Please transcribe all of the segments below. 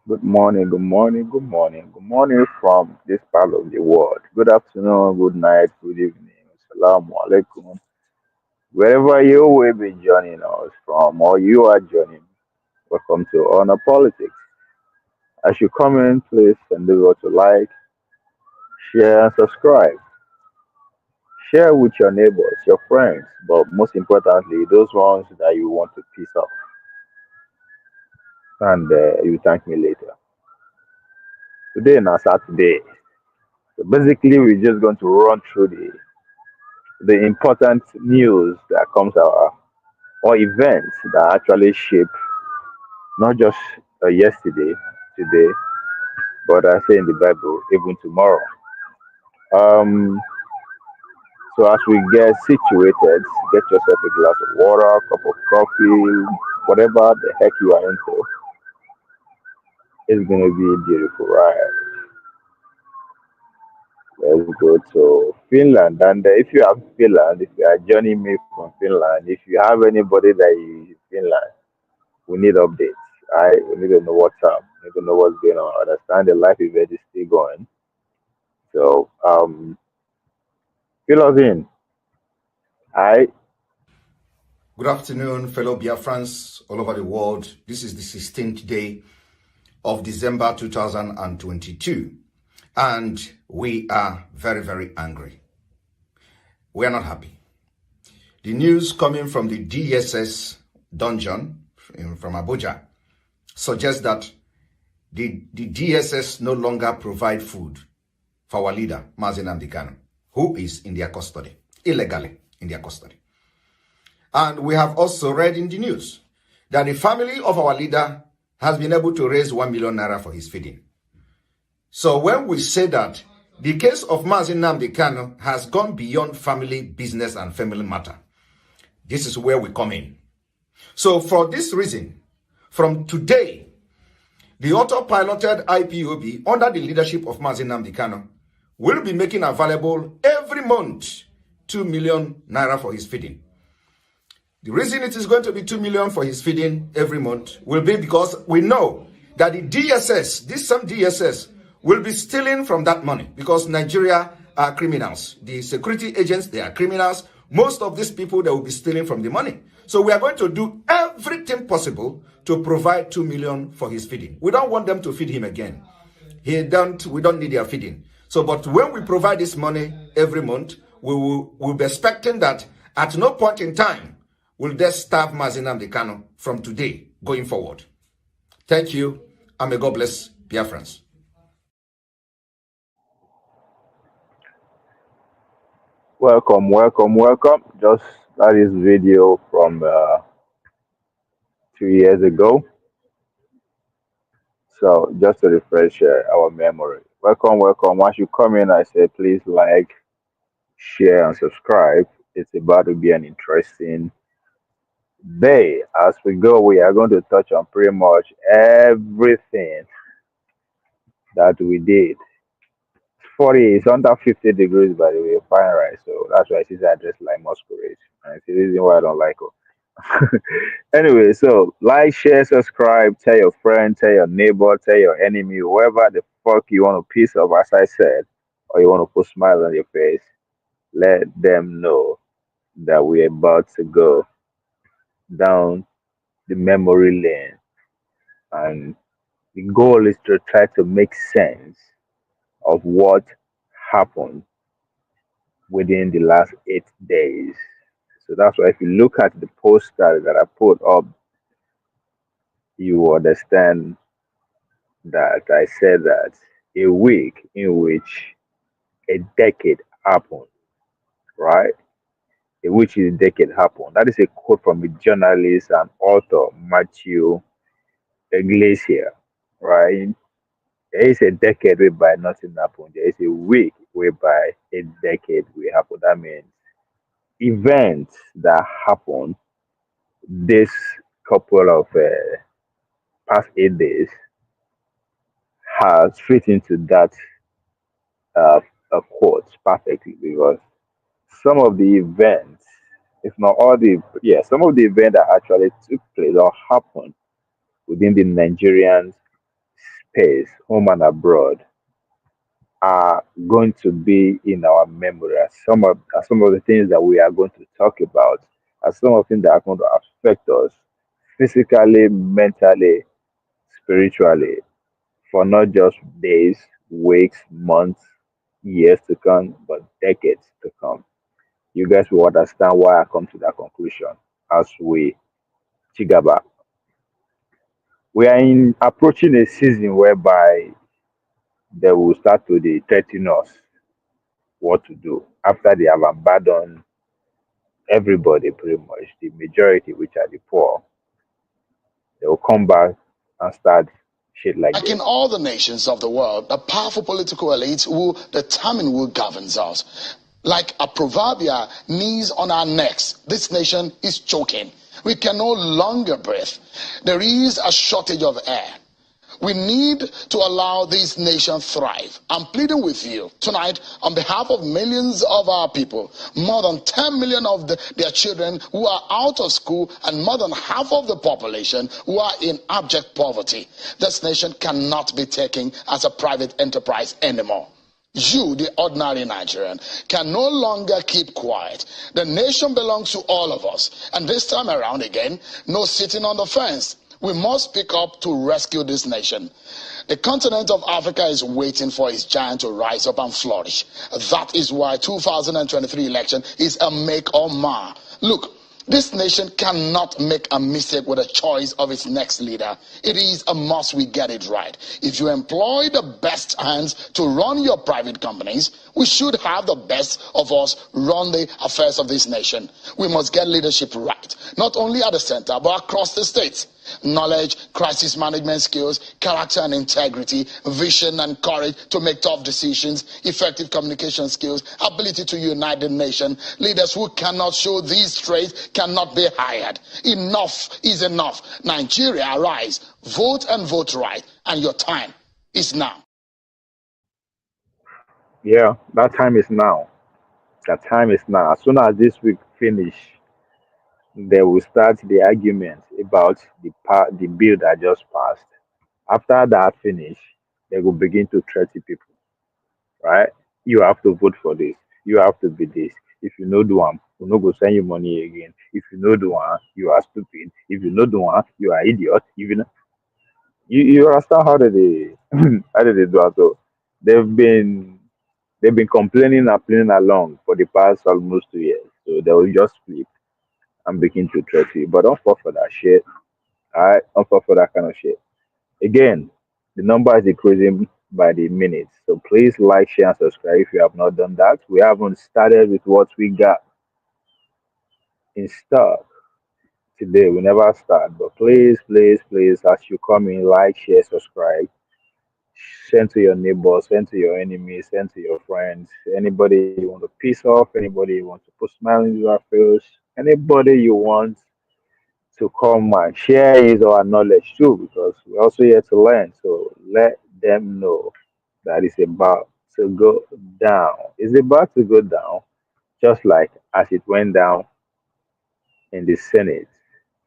Good morning, good morning, good morning, good morning from this part of the world. Good afternoon, good night, good evening. Assalamu alaikum. Wherever you will be joining us from or you are joining, welcome to Honor Politics. As you come in, please endeavor to like, share, and subscribe. Share with your neighbors, your friends, but most importantly, those ones that you want to piss off. And you thank me later. Today, now Saturday. So basically, we're just going to run through the important news that comes out or events that actually shape not just yesterday, today, but I say in the Bible, even tomorrow. Um, so as we get situated, get yourself a glass of water, a cup of coffee, whatever the heck you are into. It's gonna be a beautiful ride. Let's go to Finland. And if you have Finland, if you are joining me from Finland, if you have anybody that is in Finland, we need updates. We need to know what's up. We need to know what's understand the life event is still going. So fill us in. I Good afternoon, fellow Biafrans all over the world. This is the 16th day of December 2022, and we are very, very angry. We are not happy. The news coming from the DSS dungeon from Abuja suggests that the DSS no longer provide food for our leader, Mazi Nnamdi Kanu, who is in their custody, illegally in their custody. And we have also read in the news that the family of our leader has been able to raise 1 million naira for his feeding. So when we say that the case of Mazi Nnamdi Kanu has gone beyond family business and family matter, this is where we come in. So for this reason, from today, the auto-piloted IPOB under the leadership of Mazi Nnamdi Kanu will be making available every month 2 million naira for his feeding. The reason it is going to be 2 million for his feeding every month will be because we know that the DSS, this same DSS, will be stealing from that money because Nigeria are criminals. The security agents, they are criminals. Most of these people, they will be stealing from the money. So we are going to do everything possible to provide 2 million for his feeding. We don't want them to feed him again. We don't need their feeding. So, but when we provide this money every month, we'll be expecting that at no point in time will they starve Mazi Nnamdi Kanu from today going forward. Thank you, and may God bless Biafrans. welcome. Just that is video from 2 years ago. So just to refresh our memory. Welcome. Once you come in, I say please like, share, and subscribe. It's about to be an interesting day. As we go, we are going to touch on pretty much everything that we did. 40 is under 50 degrees, by the way, Fahrenheit. So that's why she's dressed like masquerade. And it's the reason why I don't like her. Anyway, so like, share, subscribe, tell your friend, tell your neighbor, tell your enemy, whoever the fuck you want a piece of, as I said, or you want to put smile on your face, let them know that we're about to go down the memory lane. And the goal is to try to make sense of what happened within the last 8 days. So that's why if you look at the poster that I put up, you understand that I said that a week in which a decade happened, right? In which a decade happened. That is a quote from a journalist and author, Matthew Iglesias, right? There is a decade whereby nothing happened. There is a week whereby a decade will happen. That means events that happen this couple of past 8 days has fit into that uh, quote perfectly because some of the events, if not all the, yeah, some of the events that actually took place or happened within the Nigerian space, home and abroad, are going to be in our memory as some of the things that we are going to talk about, as some of the things that are going to affect us physically, mentally, spiritually, for not just days, weeks, months, years to come, but decades to come. You guys will understand why I come to that conclusion as we chigaba. We are in approaching a season whereby they will start to threaten us what to do after they have abandoned everybody pretty much, the majority which are the poor. They will come back and start shit like Like in this. all the nations of the world, a powerful political elite will determine who governs us. Like a proverbial knees on our necks, this nation is choking. We can no longer breathe. There is a shortage of air. We need to allow this nation thrive. I'm pleading with you tonight on behalf of millions of our people, more than 10 million of their children who are out of school, and more than half of the population who are in abject poverty. This nation cannot be taken as a private enterprise anymore. You, the ordinary Nigerian, can no longer keep quiet. The nation belongs to all of us. And this time around again, no sitting on the fence. We must speak up to rescue this nation. The continent of Africa is waiting for its giant to rise up and flourish. That is why 2023 election is a make or mar. Look, this nation cannot make a mistake with the choice of its next leader. It is a must we get it right. If you employ the best hands to run your private companies, we should have the best of us run the affairs of this nation. We must get leadership right, not only at the center, but across the states. Knowledge, crisis management skills, character and integrity, vision and courage to make tough decisions, effective communication skills, ability to unite the nation. Leaders who cannot show these traits cannot be hired. Enough is enough. Nigeria, arise, vote and vote right, and your time is now. Yeah, that time is now. That time is now. As soon as this week finish, they will start the argument about the bill that just passed. After that finish, they will begin to threaten people, right? You have to vote for this. You have to be this. If you know the one, we're not going to send you money again. If you know the one, you are stupid. If you know the one, you are idiot. Even you understand how did they how did they do it? So they've been they've been complaining and playing along for the past almost 2 years. So they will just flip and begin to threaten you. But don't fall for that shit. Alright, don't fall for that kind of shit. Again, the number is decreasing by the minute. So please like, share, and subscribe if you have not done that. We haven't started with what we got in stock today. We never start. But please, please, please, as you come in, like, share, subscribe, send to your neighbors, send to your enemies, send to your friends, anybody you want to piss off, anybody you want to put smile in your face, anybody you want to come and share his or her knowledge too, because we're also here to learn. So let them know that it's about to go down. It's about to go down, just like as it went down in the Senate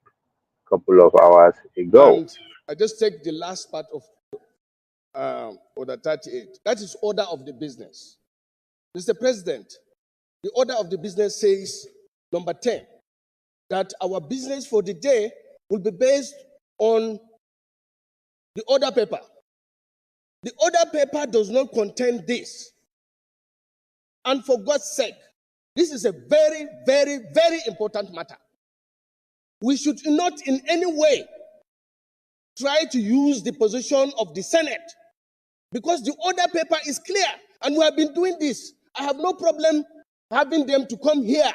a couple of hours ago. And I just take the last part of Order 38. That is order of the business. Mr. President, the order of the business says, number 10, that our business for the day will be based on the order paper. The order paper does not contain this. And for God's sake, this is a very, very, very important matter. We should not in any way try to use the position of the Senate, because the order paper is clear, and we have been doing this. I have no problem having them to come here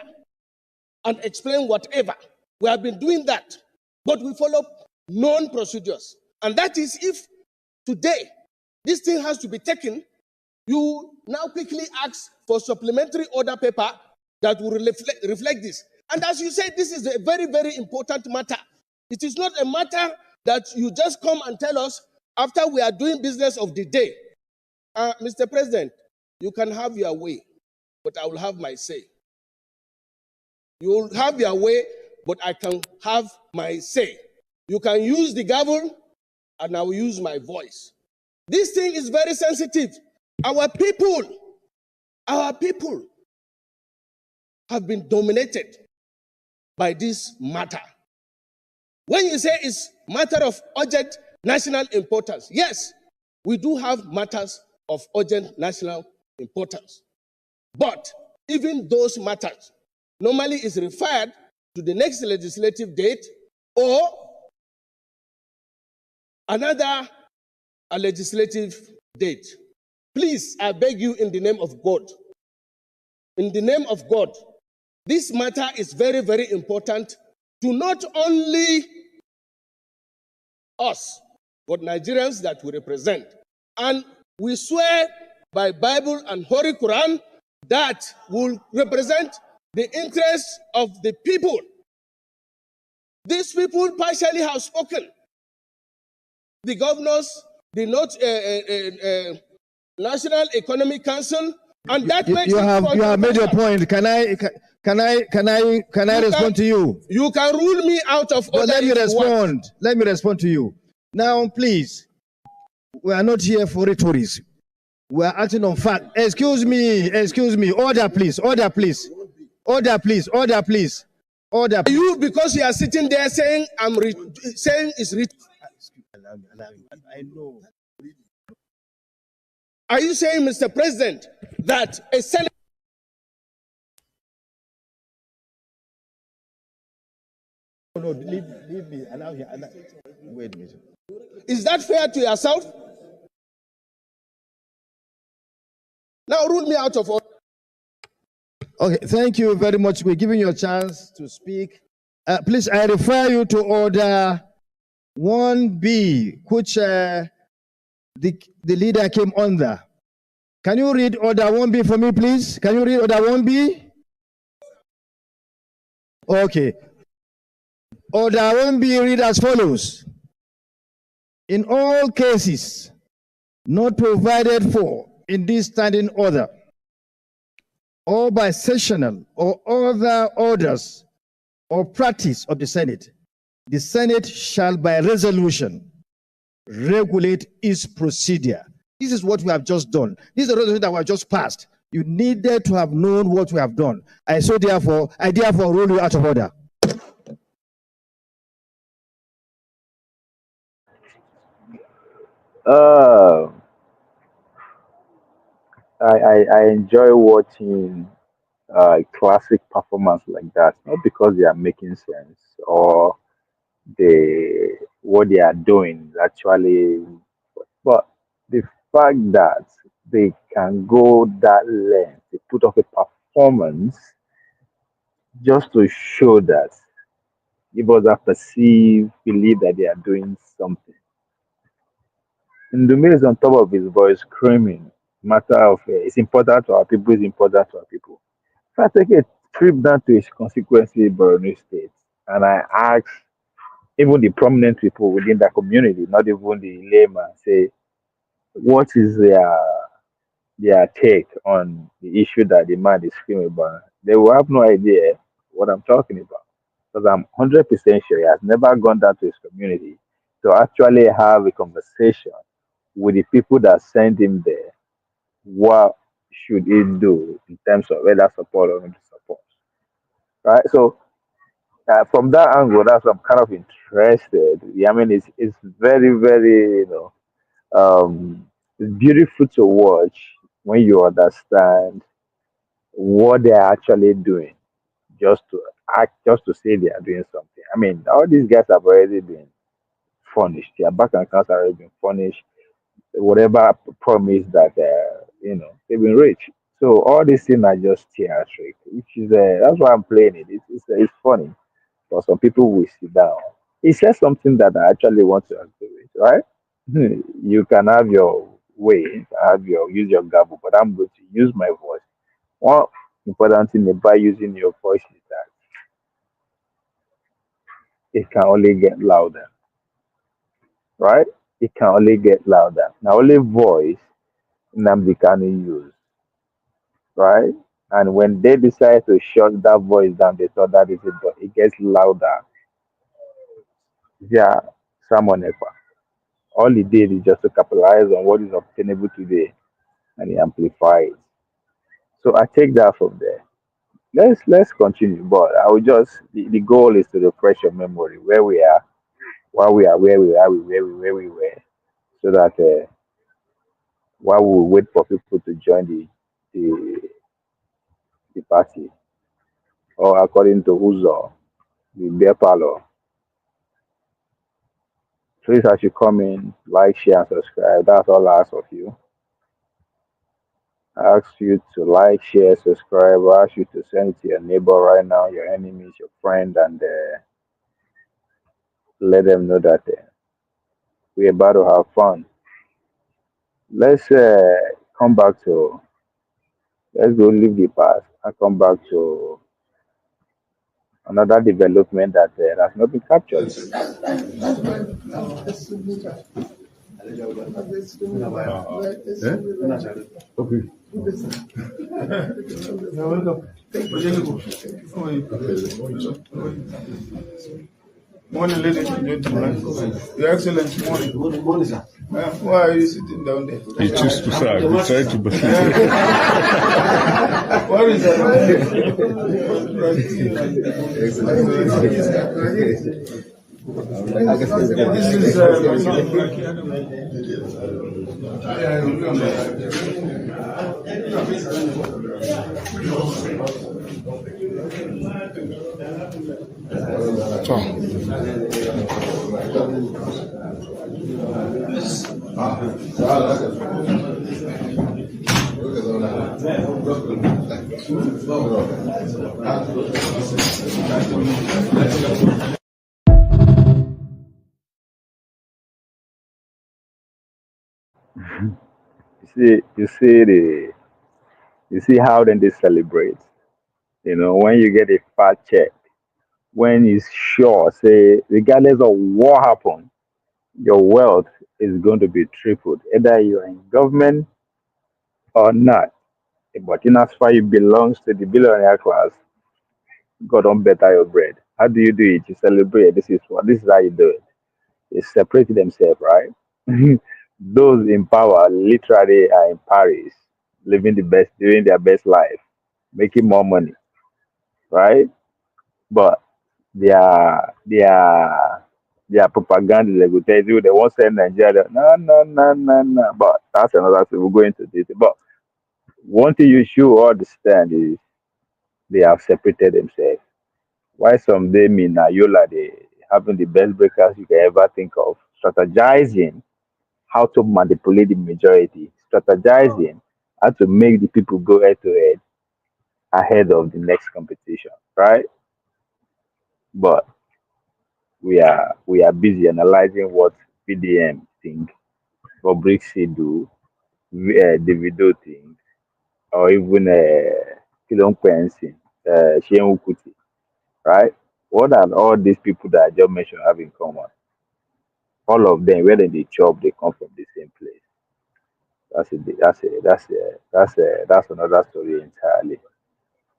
and explain whatever. We have been doing that, but we follow known procedures. And that is, if today this thing has to be taken, you now quickly ask for supplementary order paper that will reflect this. And as you said, this is a very, very important matter. It is not a matter that you just come and tell us after we are doing business of the day. Mr. President, you can have your way, but I will have my say. You will have your way, but I can have my say. You can use the gavel, and I will use my voice. This thing is very sensitive. Our people have been dominated by this matter. When you say it's matter of urgent national importance, yes, we do have matters of urgent national importance. But even those matters normally is referred to the next legislative date or another legislative date. Please, I beg you in the name of God, this matter is very, very important to not only us, but Nigerians that we represent. And we swear by Bible and Holy Quran that will represent the interests of the people. These people partially have spoken. The governors the National Economic Council, and that makes you have made your point. Can I respond to you? You can rule me out of order. But let me respond. Let me respond to you. Now, please, we are not here for rhetorics. We are acting on fact. Excuse me. Order, please. Order, please. Order, please. Order, please. Order. You, because you are sitting there saying saying it's written. I know. Are you saying, Mr. President, that a Senate? No, leave me. Allow him. Wait a minute. Is that fair to yourself? Now rule me out of order. Okay, thank you very much. We're giving you a chance to speak. Please, I refer you to order 1B, which the leader came under. Can you read order 1B for me, please? Can you read order 1B? Okay. Order 1B read as follows. In all cases not provided for in this standing order, or by sessional or other orders or practice of the Senate shall by resolution regulate its procedure. This is what we have just done. This is the resolution that we have just passed. You needed to have known what we have done. I therefore rule you out of order. I enjoy watching classic performance like that, not because they are making sense or what they are doing is actually, but the fact that they can go that length, they put up a performance just to show that people are perceive, believe that they are doing something. And the is on top of his voice screaming, matter of it's important to our people, it's important to our people. If I take a trip down to its consequences, Borno State, and I ask even the prominent people within that community, not even the layman, say, what is their take on the issue that the man is screaming about? They will have no idea what I'm talking about. Because I'm 100% sure he has never gone down to his community to actually have a conversation with the people that sent him there. What should he do in terms of whether support or not support? Right? So from that angle, that's what I'm kind of interested. I mean, it's very, very, it's beautiful to watch when you understand what they're actually doing, just to act, just to say they are doing something. I mean, all these guys have already been furnished. Their bank accounts have already been furnished. Whatever promise that they've been rich. So all these things are just theatric, which is that's why I'm playing it. It's funny. But some people will sit down. He says something that I actually want to agree with, right? You can have your way, use your gabble, but I'm going to use my voice. One important thing about using your voice is that it can only get louder, right? It can only get louder. Now only voice Nnamdi Kanu use, right? And when they decide to shut that voice down, they thought that is it, but it gets louder. Yeah, Simon Ekpa. All he did is just to capitalize on what is obtainable today and he amplifies. So I take that from there. Let's continue, but I will just the goal is to refresh your memory where we are, why we are where we are, where we were, so that while we wait for people to join the the party, or according to Uzo, the beer parlor. Please, as you come in, like, share, and subscribe. That's all I ask of you. I ask you to like, share, subscribe. I ask you to send it to your neighbor right now, your enemies, your friend, and let them know that we're about to have fun. Let's come back to, let's go leave the past and come back to another development that has not been captured. Okay. Morning, ladies and gentlemen. Your Excellency, morning. Good morning, sir. Why are you sitting down there? He chose to serve. He tried to behave. What is that? This is You see how then they celebrate. You know, when you get a fat check, when it's sure, say, regardless of what happened, your wealth is going to be tripled, either you're in government or not. But in as far it belongs to the billionaire class, God don't better your bread. How do? You celebrate. This is how you do it. They separate themselves, right? Those in power literally are in Paris, living their best life, making more money, right? But their propaganda, they will tell you they won't send Nigeria. No, no, no, no, no. But that's another thing. We'll go into this. But one thing you should understand is they have separated themselves. Why some day mean Nayola they having the best breakers you can ever think of, strategizing how to manipulate the majority, strategizing how to make the people go head to head ahead of the next competition, right? But we are busy analyzing what PDM think, what BRGIE do, Davido think, or even Kilon Kwensi, Shehu Kuti, right? What are all these people that I just mentioned have in common? All of them, whether they chop, they come from the same place. That's another story entirely.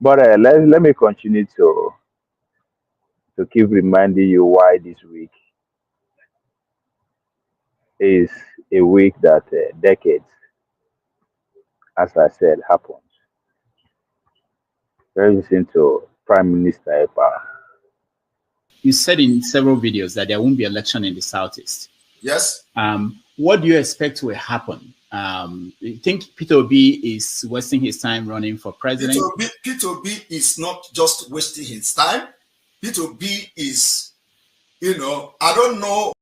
But let me continue to keep reminding you why this week is a week that decades, as I said, happens. Let's listen to Prime Minister Ekpa. You said in several videos that there won't be election in the Southeast. Yes. What do you expect will happen? You think Peter Obi is wasting his time running for president? Peter Obi is not just wasting his time. Peter Obi is, I don't know.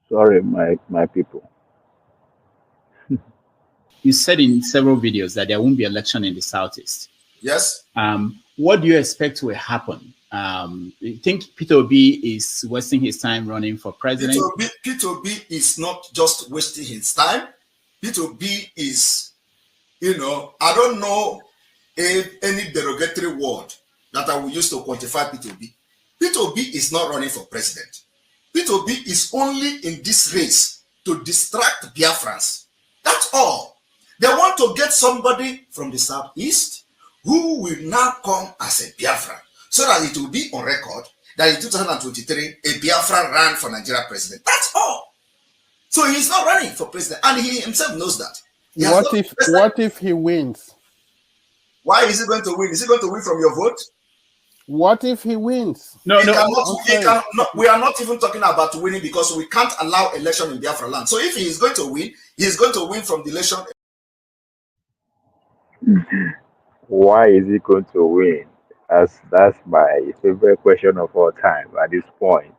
Sorry, my people. You said in several videos that there won't be election in the Southeast. Yes. What do you expect will happen? You think Peter Obi is wasting his time running for president? Peter Obi is not just wasting his time. Peter Obi is, I don't know any derogatory word that I will use to quantify Peter Obi. Peter Obi is not running for president. Peter Obi is only in this race to distract Biafrans. That's all. They want to get somebody from the Southeast who will now come as a Biafran, so that it will be on record that in 2023, a Biafran ran for Nigeria president. That's all. So he's not running for president, and he himself knows that. What if he wins? Why is he going to win? Is he going to win from your vote? What if he wins? No. We are not even talking about winning, because we can't allow election in Biafra land. So if he is going to win, he is going to win from the election. Why is he going to win? That's my favorite question of all time at this point.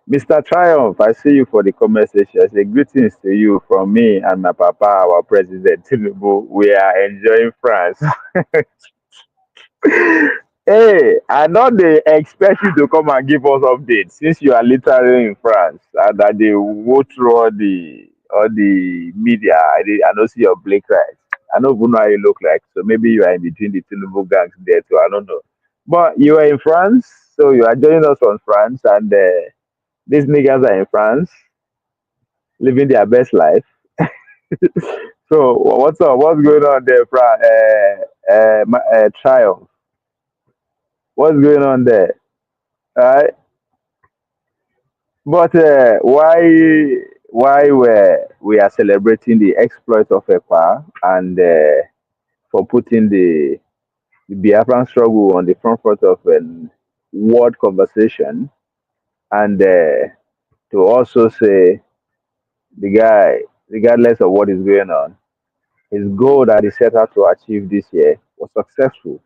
Mr. Triumph, I see you for the comment section. I say greetings to you from me and my papa, our president Tinubu. We are enjoying France. Hey, I know they expect you to come and give us updates since you are literally in France and that they go through all the media. I don't see your black eyes. I don't even know how you look like. So maybe you are in between the Tinubu gangs there too. I don't know. But you are in France, so you are joining us on France, and These niggas are in France, living their best life. So what's up? What's going on there, Triumph? What's going on there? Right? But why we are celebrating the exploit of Ekpa and for putting the Biafran struggle on the front of a world conversation, and to also say the guy, regardless of what is going on, his goal that he set out to achieve this year was successful,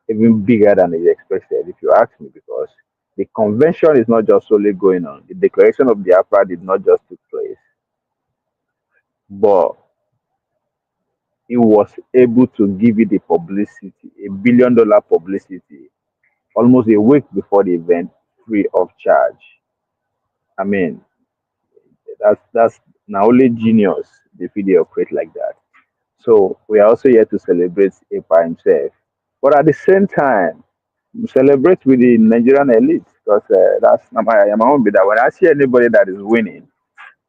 even bigger than he expected, if you ask me, because the convention is not just solely going on. The declaration of Biafra did not just take place, but he was able to give it the publicity, $1 billion publicity, almost a week before the event, free of charge. I mean, that's not only genius the video operate like that. So we are also here to celebrate Ekpa himself, but at the same time celebrate with the Nigerian elite, because that's my own bit. That when I see anybody that is winning,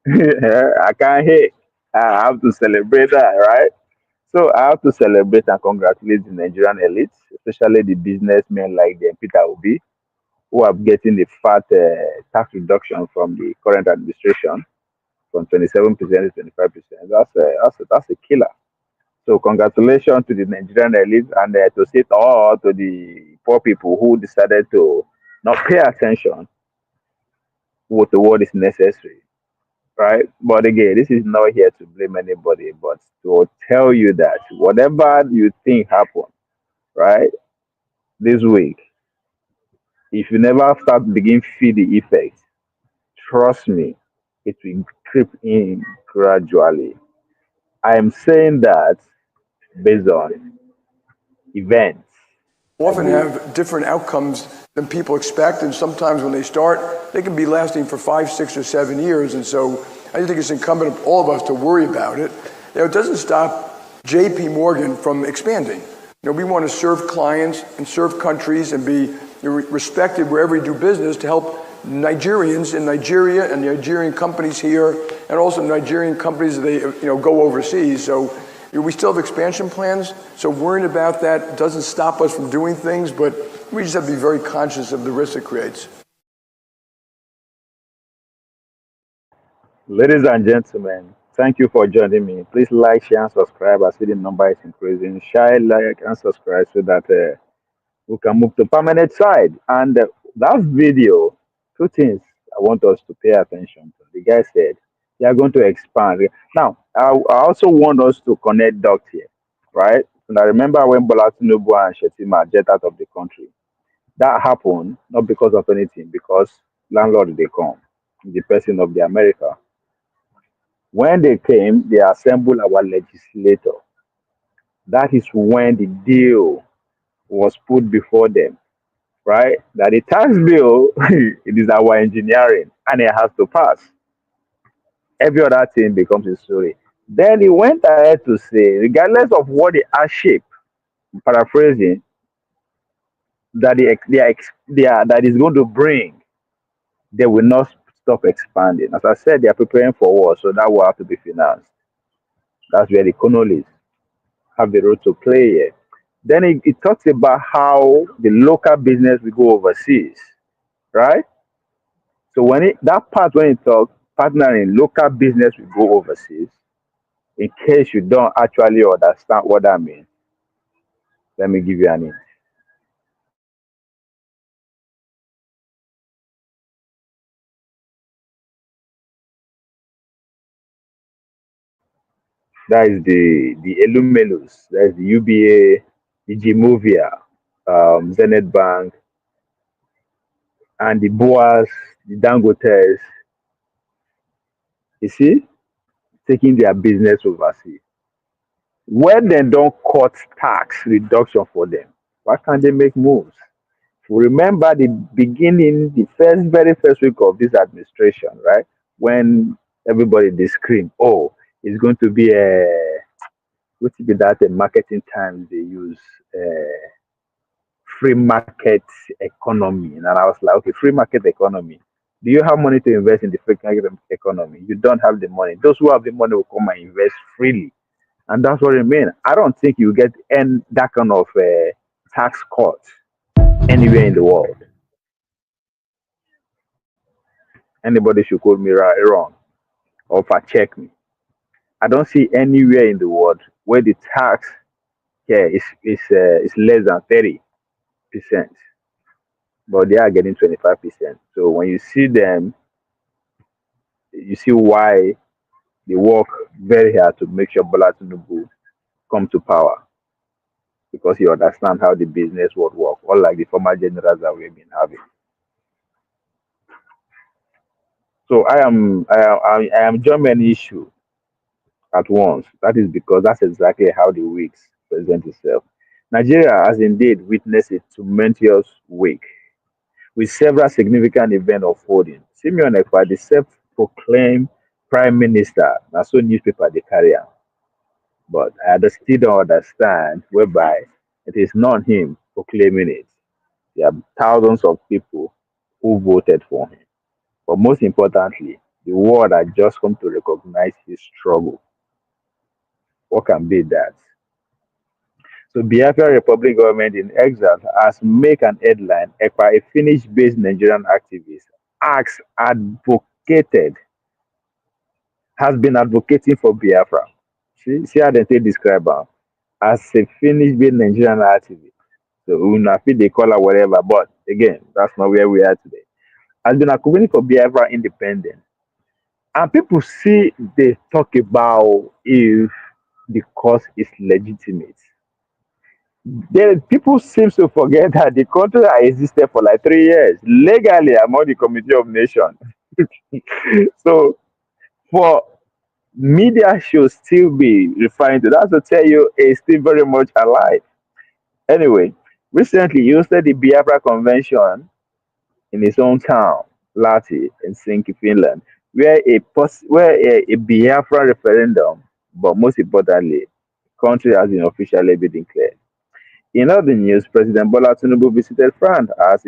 I can't hear. I have to celebrate that, right? So I have to celebrate and congratulate the Nigerian elites, especially the businessmen like the Peter Obi, who are getting the fat tax reduction from the current administration from 27% to 25%. That's a killer. So congratulations to the Nigerian elite, and to say all to the poor people who decided to not pay attention what the word is necessary, right? But again, this is not here to blame anybody, but to tell you that whatever you think happened, right, this week, if you never start begin feel the effect, trust me, it will creep in gradually. I am saying that based on events. Often have different outcomes than people expect, and sometimes when they start, they can be lasting for 5, 6, or 7 years. And so I think it's incumbent on all of us to worry about it. It doesn't stop J.P. Morgan from expanding. We want to serve clients and serve countries and be respected wherever we do business to help Nigerians in Nigeria and Nigerian companies here, and also Nigerian companies that they go overseas. So we still have expansion plans, so worrying about that doesn't stop us from doing things, but we just have to be very conscious of the risk it creates. Ladies and gentlemen, thank you for joining me. Please like, share, and subscribe. I see the number is increasing. Share, like, and subscribe so that we can move to permanent side. And that video, two things I want us to pay attention to. The guy said they are going to expand. Now, I also want us to connect dots here, right? And I remember when Bola Tinubu and Shetima jet out of the country. That happened not because of anything, because landlord they come, in the person of the America. When they came, they assembled our legislator. That is when the deal was put before them, right? That the tax bill, it is our engineering, and it has to pass. Every other thing becomes a story. Then he went ahead to say, regardless of what the hardship, paraphrasing, that that is going to bring, they will not stop expanding. As I said, they are preparing for war, so that will have to be financed. That's where the colonies have the role to play here. Then it talks about how the local business will go overseas, right? So that part when it talks partnering local business will go overseas, in case you don't actually understand what that means, let me give you an hint. That is the Elumelus, that's the UBA, the Jimovia, Zenith Bank, and the Boas, the Dangotes, you see, taking their business overseas. When they don't cut tax reduction for them, why can't they make moves? If you remember the beginning, the very first week of this administration, right? When everybody they scream, oh, it's going to be what would be that a marketing term they use, free market economy. And I was like, okay, free market economy. Do you have money to invest in the fake economy? You don't have the money. Those who have the money will come and invest freely. And that's what it means. I don't think you get that kind of tax cut anywhere in the world. Anybody should quote me wrong or fact check me. I don't see anywhere in the world where the tax here is less than 30%, but they are getting 25%. So when you see them, you see why they work very hard to make sure Bola Tinubu come to power, because you understand how the business would work, unlike the former generals that we've been having. So I am German issue at once. That is because that's exactly how the weeks present itself. Nigeria has indeed witnessed a tumultuous week with several significant events unfolding. Simeon Ekpa, the self-proclaimed prime minister, that's so newspaper they carry on. But still don't understand whereby it is not him proclaiming it. There are thousands of people who voted for him. But most importantly, the world has just come to recognize his struggle. What can be that? So Biafra Republic Government in Exile has make an headline. Ekpa, a Finnish-based Nigerian activist, acts advocated, has been advocating for Biafra. See how they describe her as a Finnish-based Nigerian activist. So we they call her whatever, but again, that's not where we are today. Has been advocating for Biafra independence. And people see they talk about if the cause is legitimate. Then people seem to forget that the country has existed for like 3 years legally among the Committee of Nations. So for media should still be referring to that to tell you it's still very much alive. Anyway, recently he hosted the Biafra Convention in his own town, Lahti in Finland, where a Biafra referendum, but most importantly, country has been officially been declared. In other news, President Bola Tinubu visited France as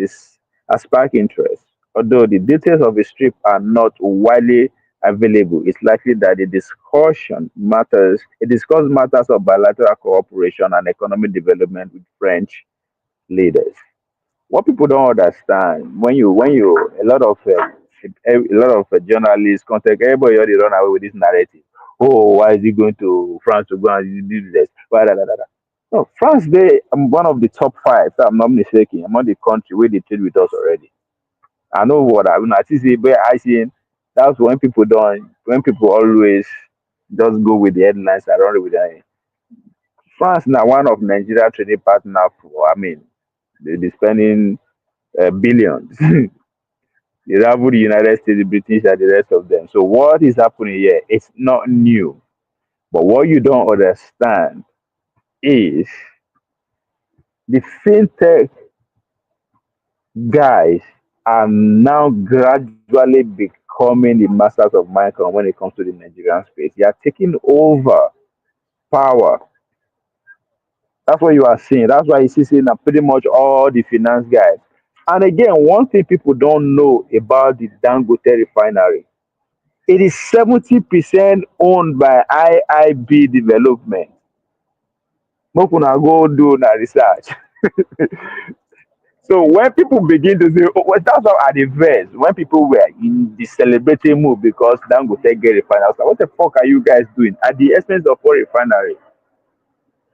spark interest. Although the details of his trip are not widely available, it's likely that it discussed matters of bilateral cooperation and economic development with French leaders. What people don't understand, when you a lot of journalists contact everybody already run away with this narrative. Oh, why is he going to France to go and do this? Blah, blah, blah, blah. No, France, they one of the top five, if I'm not mistaken, among the country where they trade with us already. I know what I mean. I see, but I see that's when people always just go with the headlines and run with it. France now one of Nigeria trading partner for, I mean, they spending billions. They rival the United States, the British, and the rest of them. So what is happening here? It's not new. But what you don't understand is the fintech guys are now gradually becoming the masters of mind when it comes to the Nigerian space. They are taking over power. That's what you are seeing. That's why you see seeing that pretty much all the finance guys. And again, one thing people don't know about the Dangote refinery, it is 70% owned by IIB Development. Make una go do na research. So when people begin to say, oh, well, that's how at the verse, when people were in the celebrating mood because Dangote get refinery, I was like, what the fuck are you guys doing at the expense of one refinery?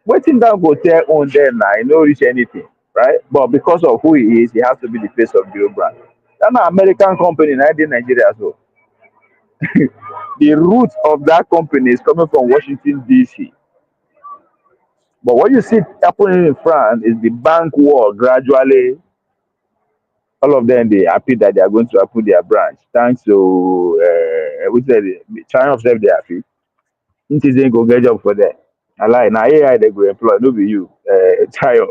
Waiting Dangote own there now, he no reach anything, right? But because of who he is, he has to be the face of the brand. That's an American company, not in Nigeria as well. The roots of that company is coming from Washington, D.C. But what you see happening in France is the bank war gradually. All of them they happy that they are going to open their branch. Thanks to we said China of self they happy. Citizen go get job for them. I like now AI they go employ, no be you. China.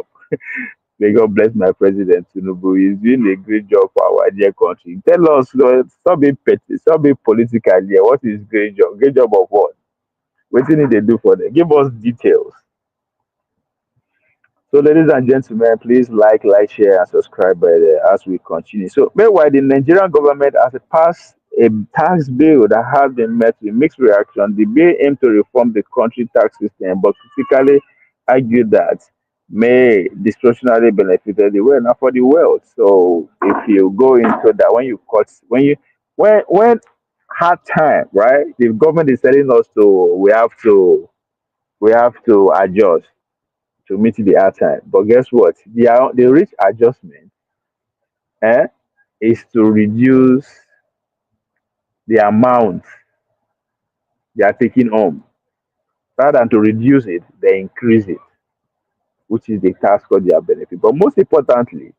May God bless my president Tinubu. He's doing a great job for our dear country. Tell us, stop being petty, stop being political here. What is great job? Great job of what? What do they do for them? Give us details. So, ladies and gentlemen, please like, share, and subscribe as we continue. So, meanwhile, the Nigerian government has passed a tax bill that has been met with mixed reaction. The bill aims to reform the country tax system, but critically argued that may disproportionately benefit the well, not for the wealth. So, if you go into that, when hard time, right? The government is telling us we have to adjust to meet the hard time. But guess what? The rich adjustment eh, is to reduce the amount they are taking home. Rather than to reduce it, they increase it, which is the task of their benefit. But most importantly,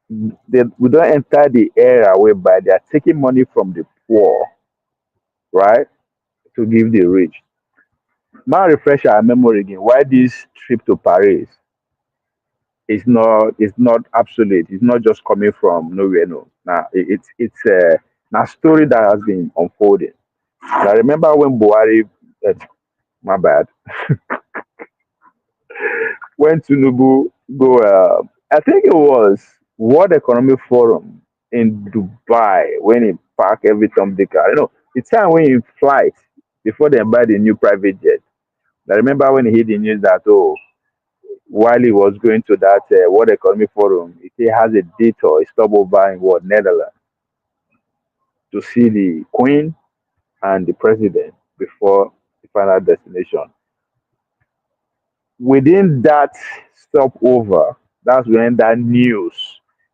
we don't enter the era whereby they are taking money from the poor, right, to give the rich. Man, refresh our memory again. Why this trip to Paris is not absolute. It's not just coming from nowhere. No, now it's a story that has been unfolding. I remember when Buhari, uh, my bad, when Tinubu go, I think it was World Economic Forum in Dubai when he parked every Tom Dick. The time when he flight before they buy the new private jet. I remember when he hit the news that while he was going to that World Economic Forum, he has a detour, a stopover in what Netherlands to see the Queen and the President before the final destination. Within that stopover, that's when that news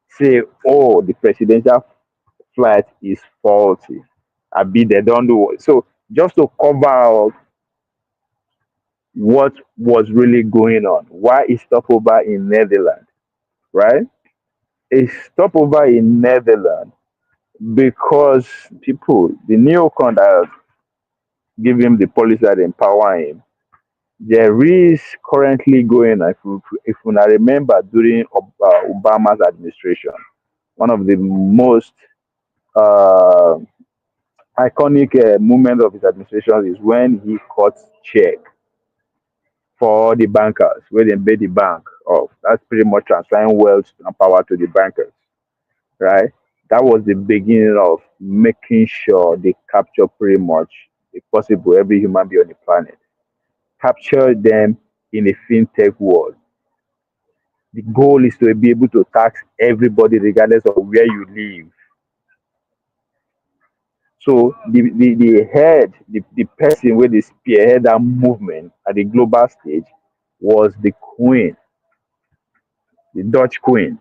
say, "Oh, the presidential flight is faulty." I be they don't do it. So just to cover up what was really going on, why is stopover in Netherlands, right? A stopover in Netherlands because the neocon that give him the policy that empower him, there is currently going, if you remember, during Obama's administration, one of the most uh, iconic moment of his administration is when he cut check for the bankers, where they made the bank off. That's pretty much transferring wealth and power to the bankers, right? That was the beginning of making sure they capture pretty much, if possible, every human being on the planet. Capture them in a fintech world. The goal is to be able to tax everybody regardless of where you live. So the person where they spearhead that movement at the global stage was the Queen, the Dutch Queen.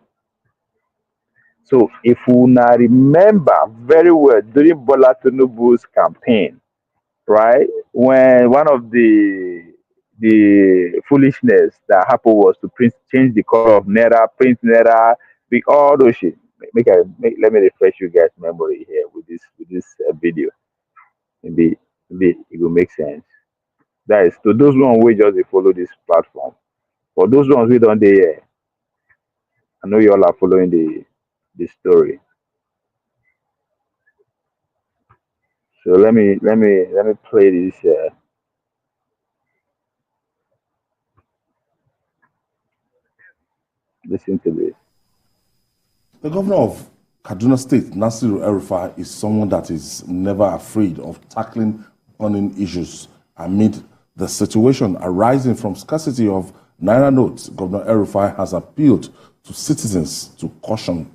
So if we now remember very well during Bola Tinubu's campaign, right? When one of the foolishness that happened was to change the color of naira, print naira, all those shit. Let me refresh you guys' memory here with this video. Maybe it will make sense. That is to those ones who just dey follow this platform. For those ones who don't there, I know you all are following the story. So let me play this. Listen to this. The governor of Kaduna State, Nasiru El-Rufai, is someone that is never afraid of tackling burning issues amid the situation arising from scarcity of naira notes. Governor El-Rufai has appealed to citizens to caution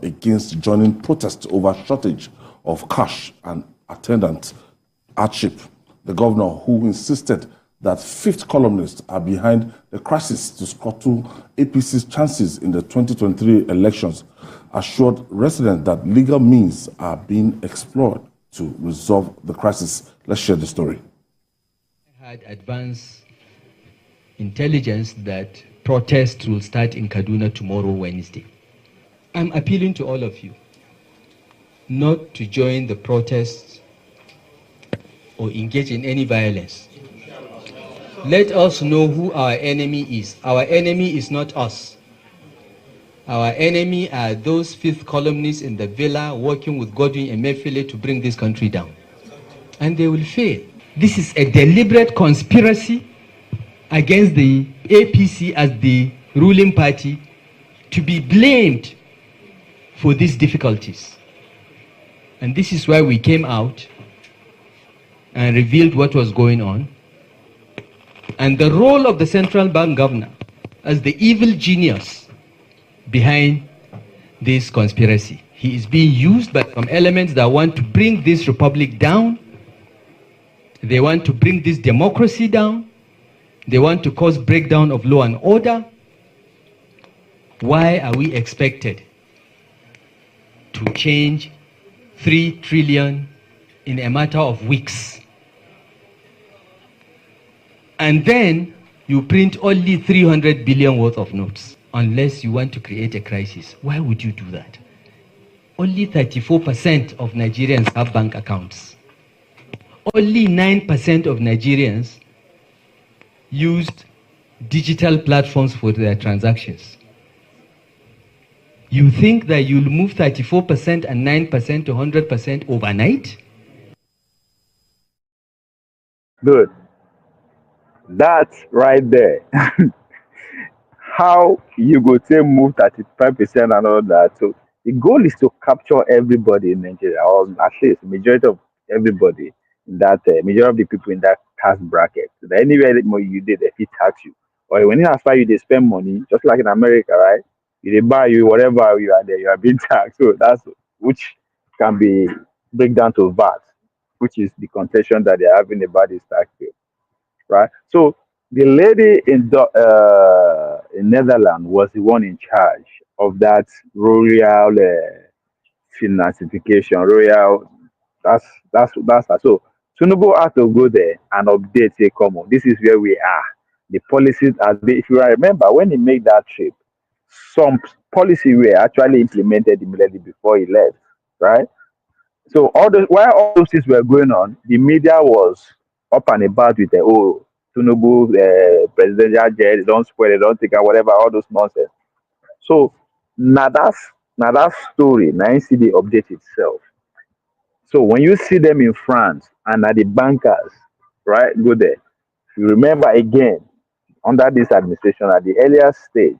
against joining protests over shortage of cash and attendant hardship. The governor, who insisted that fifth columnists are behind the crisis to scuttle APC's chances in the 2023 elections, assured residents that legal means are being explored to resolve the crisis. Let's share the story. I had advance intelligence that protests will start in Kaduna tomorrow, Wednesday. I'm appealing to all of you not to join the protests or engage in any violence. Let us know who our enemy is. Our enemy is not us. Our enemy are those fifth columnists in the villa working with Godwin Emefiele to bring this country down. And they will fail. This is a deliberate conspiracy against the APC as the ruling party to be blamed for these difficulties. And this is why we came out and revealed what was going on. And the role of the central bank governor as the evil genius behind this conspiracy. He is being used by some elements that want to bring this republic down. They want to bring this democracy down. They want to cause breakdown of law and order. Why are we expected to change 3 trillion in a matter of weeks? And then you print only 300 billion worth of notes. Unless you want to create a crisis, why would you do that? Only 34% of Nigerians have bank accounts. Only 9% of Nigerians used digital platforms for their transactions. You think that you'll move 34% and 9% to 100% overnight? Good. That's right there. How you go to move 35% and all that. So the goal is to capture everybody in Nigeria, or at least majority of everybody in that, majority of the people in that tax bracket. So that anywhere that more you did, if it tax you, or when you aspire, you they spend money, just like in America, right? They buy you whatever you are there, you are being taxed. So that's which can be break down to VAT, which is the contention that they are having about this tax bill, right? So the lady in Netherlands was the one in charge of that royal financification, royal. That's that. So Tinubu had to go there and update. Say, come on, this is where we are. The policies, as they, if you remember, when he made that trip, some policy were actually implemented immediately before he left, right? So all those while all those things were going on, the media was up and about with the oh Tinubu presidential jet, don't spoil it, don't take out whatever, all those nonsense. So now that story, now you see the update itself. So when you see them in France and at the bankers, right, go there. You remember again under this administration at the earlier stage,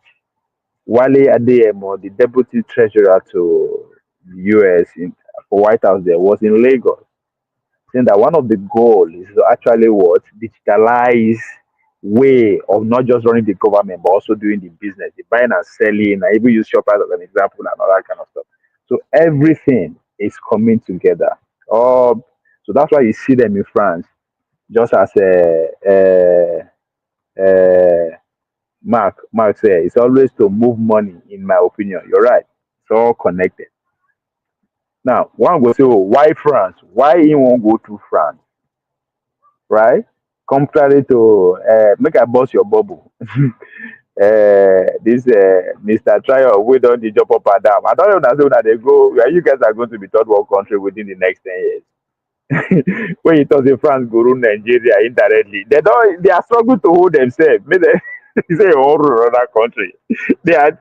Wale Adeyemo, the deputy treasurer to the US for White House, there was in Lagos, saying that one of the goals is to actually what digitalize way of not just running the government but also doing the business, the buying and selling. I even use Shoppers as an example and all that kind of stuff. So everything is coming together. So that's why you see them in France, just as Mark said, it's always to move money. In my opinion, you're right. It's all connected. Now, one will say, oh, why France? Why he won't go to France? Right? Contrary to make I bust your bubble. This Mr. Trial, we don't need job up and down. I don't know that they go where you guys are going to be third world country within the next 10 years. When you talk in France, go rule Nigeria indirectly. They are struggling to hold themselves. Maybe they say all another country. They are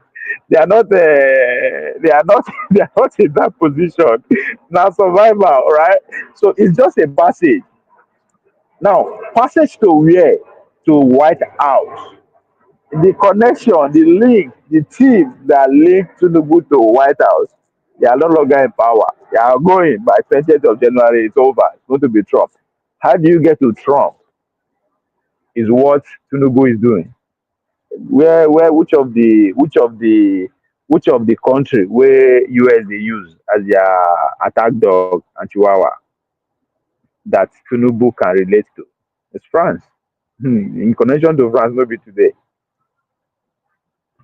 they are not they are not they are not in that position. Now survival, right? So it's just a passage. Now, passage to where? To White House. The connection, the link, the team that link Tinubu to White House, they are no longer in power. They are going by 20th of January. It's over. It's going to be Trump. How do you get to Trump? Is what Tinubu is doing. Which of the country where US they use as their attack dog and chihuahua that Tinubu can relate to? It's France. In connection to France, maybe today.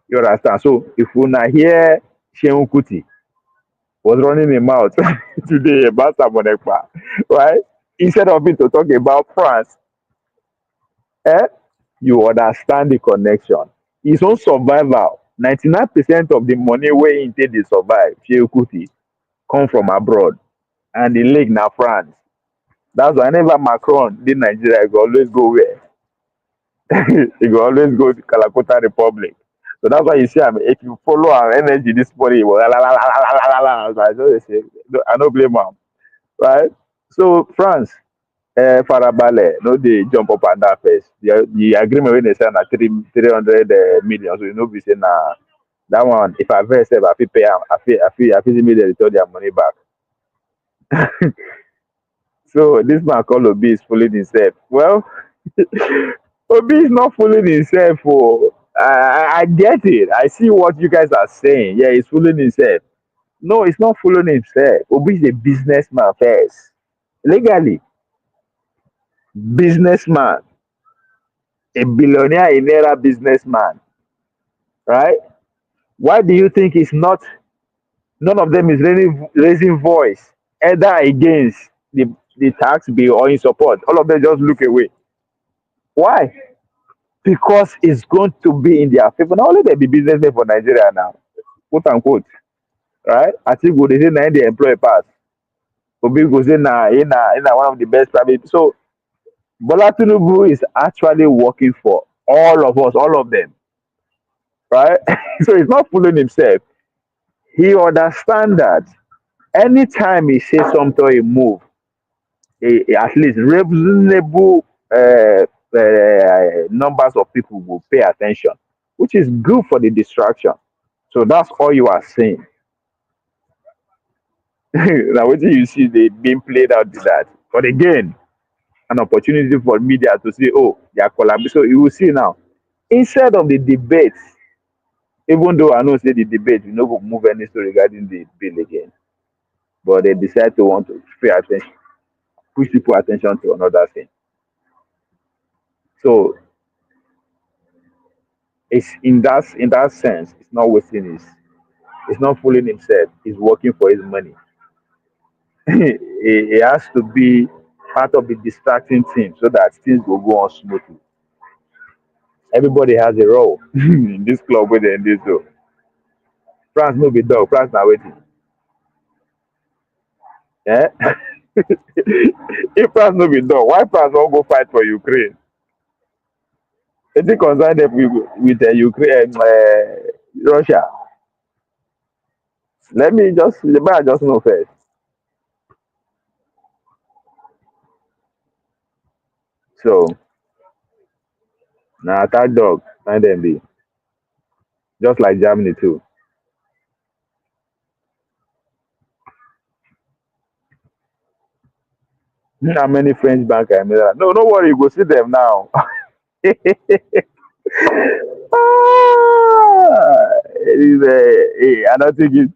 You understand? So if we not hear Sheun Kuti was running a mouth today about Simon Ekpa, right? Instead of it to talk about France, you understand the connection. His own survival, 99% of the money where he take dey survive, Sheun Kuti, come from abroad. And the lake na France. That's why whenever Macron did Nigeria, he go always go where? He go always go to Calacutta Republic. So that's why you see, if you follow our energy this morning, la, la, la, la, la, la, la, la, I don't blame him, right? So France, Farabale, no, they jump up and down first. The agreement when they say na 300 million, so you know, we say na that one. If I vex, I fit pay am, I fit immediately return their money back. So this man called Obi is fooling himself. Well, Obi is not fooling himself. Oh, I get it. I see what you guys are saying. Yeah, he's fooling himself. No, he's not fooling himself. Obi is a businessman first. Legally, businessman, a billionaire in era businessman, right? Why do you think it's not? None of them is raising voice either against the tax bill or in support. All of them just look away. Why? Because it's going to be in their favor. Not only they be businessmen for Nigeria now, quote unquote, right? I think go they say na the employee pass. Obi go say na one of the best private. So Bola Tinubu is actually working for all of us, all of them, right? So he's not fooling himself. He understands that anytime he says something or he move, at least reasonable numbers of people will pay attention, which is good for the distraction. So that's all you are saying. Now, what do you see? They being played out to that. But again, an opportunity for media to say, oh, they are collaborating. So you will see now, instead of the debates, even though I know say the debate, we no go move any story regarding the bill again, but they decide to want to pay attention, push people attention to another thing. So it's in that sense, it's not wasting it's not fooling himself. He's working for his money. It has to be part of the distracting team so that things will go on smoothly. Everybody has a role in this club where they in this so. France no be dog, France now waiting. Eh? If France no be dog, why France won't go fight for Ukraine? Anything concern them with Ukraine, Russia. Let me just the man just know first. So now attack dog, find them be just like Germany too. How many French bank I made? No, no worry, you go see them now. It is I don't think it.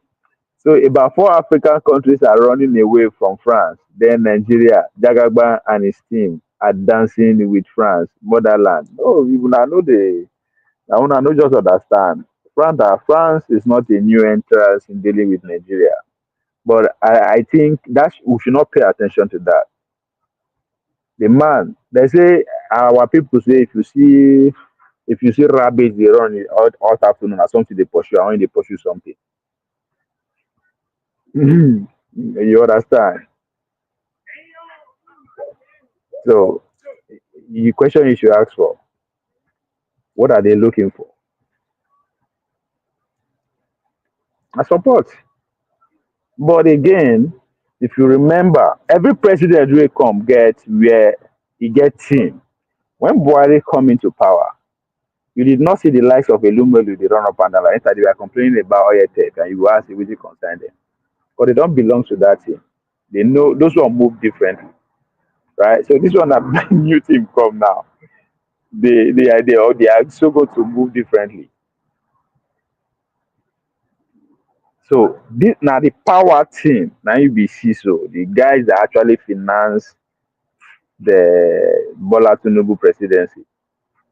So about 4 African countries are running away from France. Then Nigeria, Jagagba and his team are dancing with France, motherland. No, you know the I wanna know just understand. France is not a new entrance in dealing with Nigeria. But I think that we should not pay attention to that. The man, they say our people say if you see rabbits they run it all afternoon or something they pursue, or when they pursue something. You understand? So the question you should ask for, what are they looking for? I support. But again, if you remember, every president will come get where he get team. When Buhari come into power, you did not see the likes of Elumelu, they run up and down. Like, they were complaining about oil tech, and you will ask if it concern them. But they don't belong to that team. They know those one move differently, right? So this one that new team come now. They are so going to move differently. So this now the power team, now you be see so the guys that actually finance the Bola Tinubu presidency.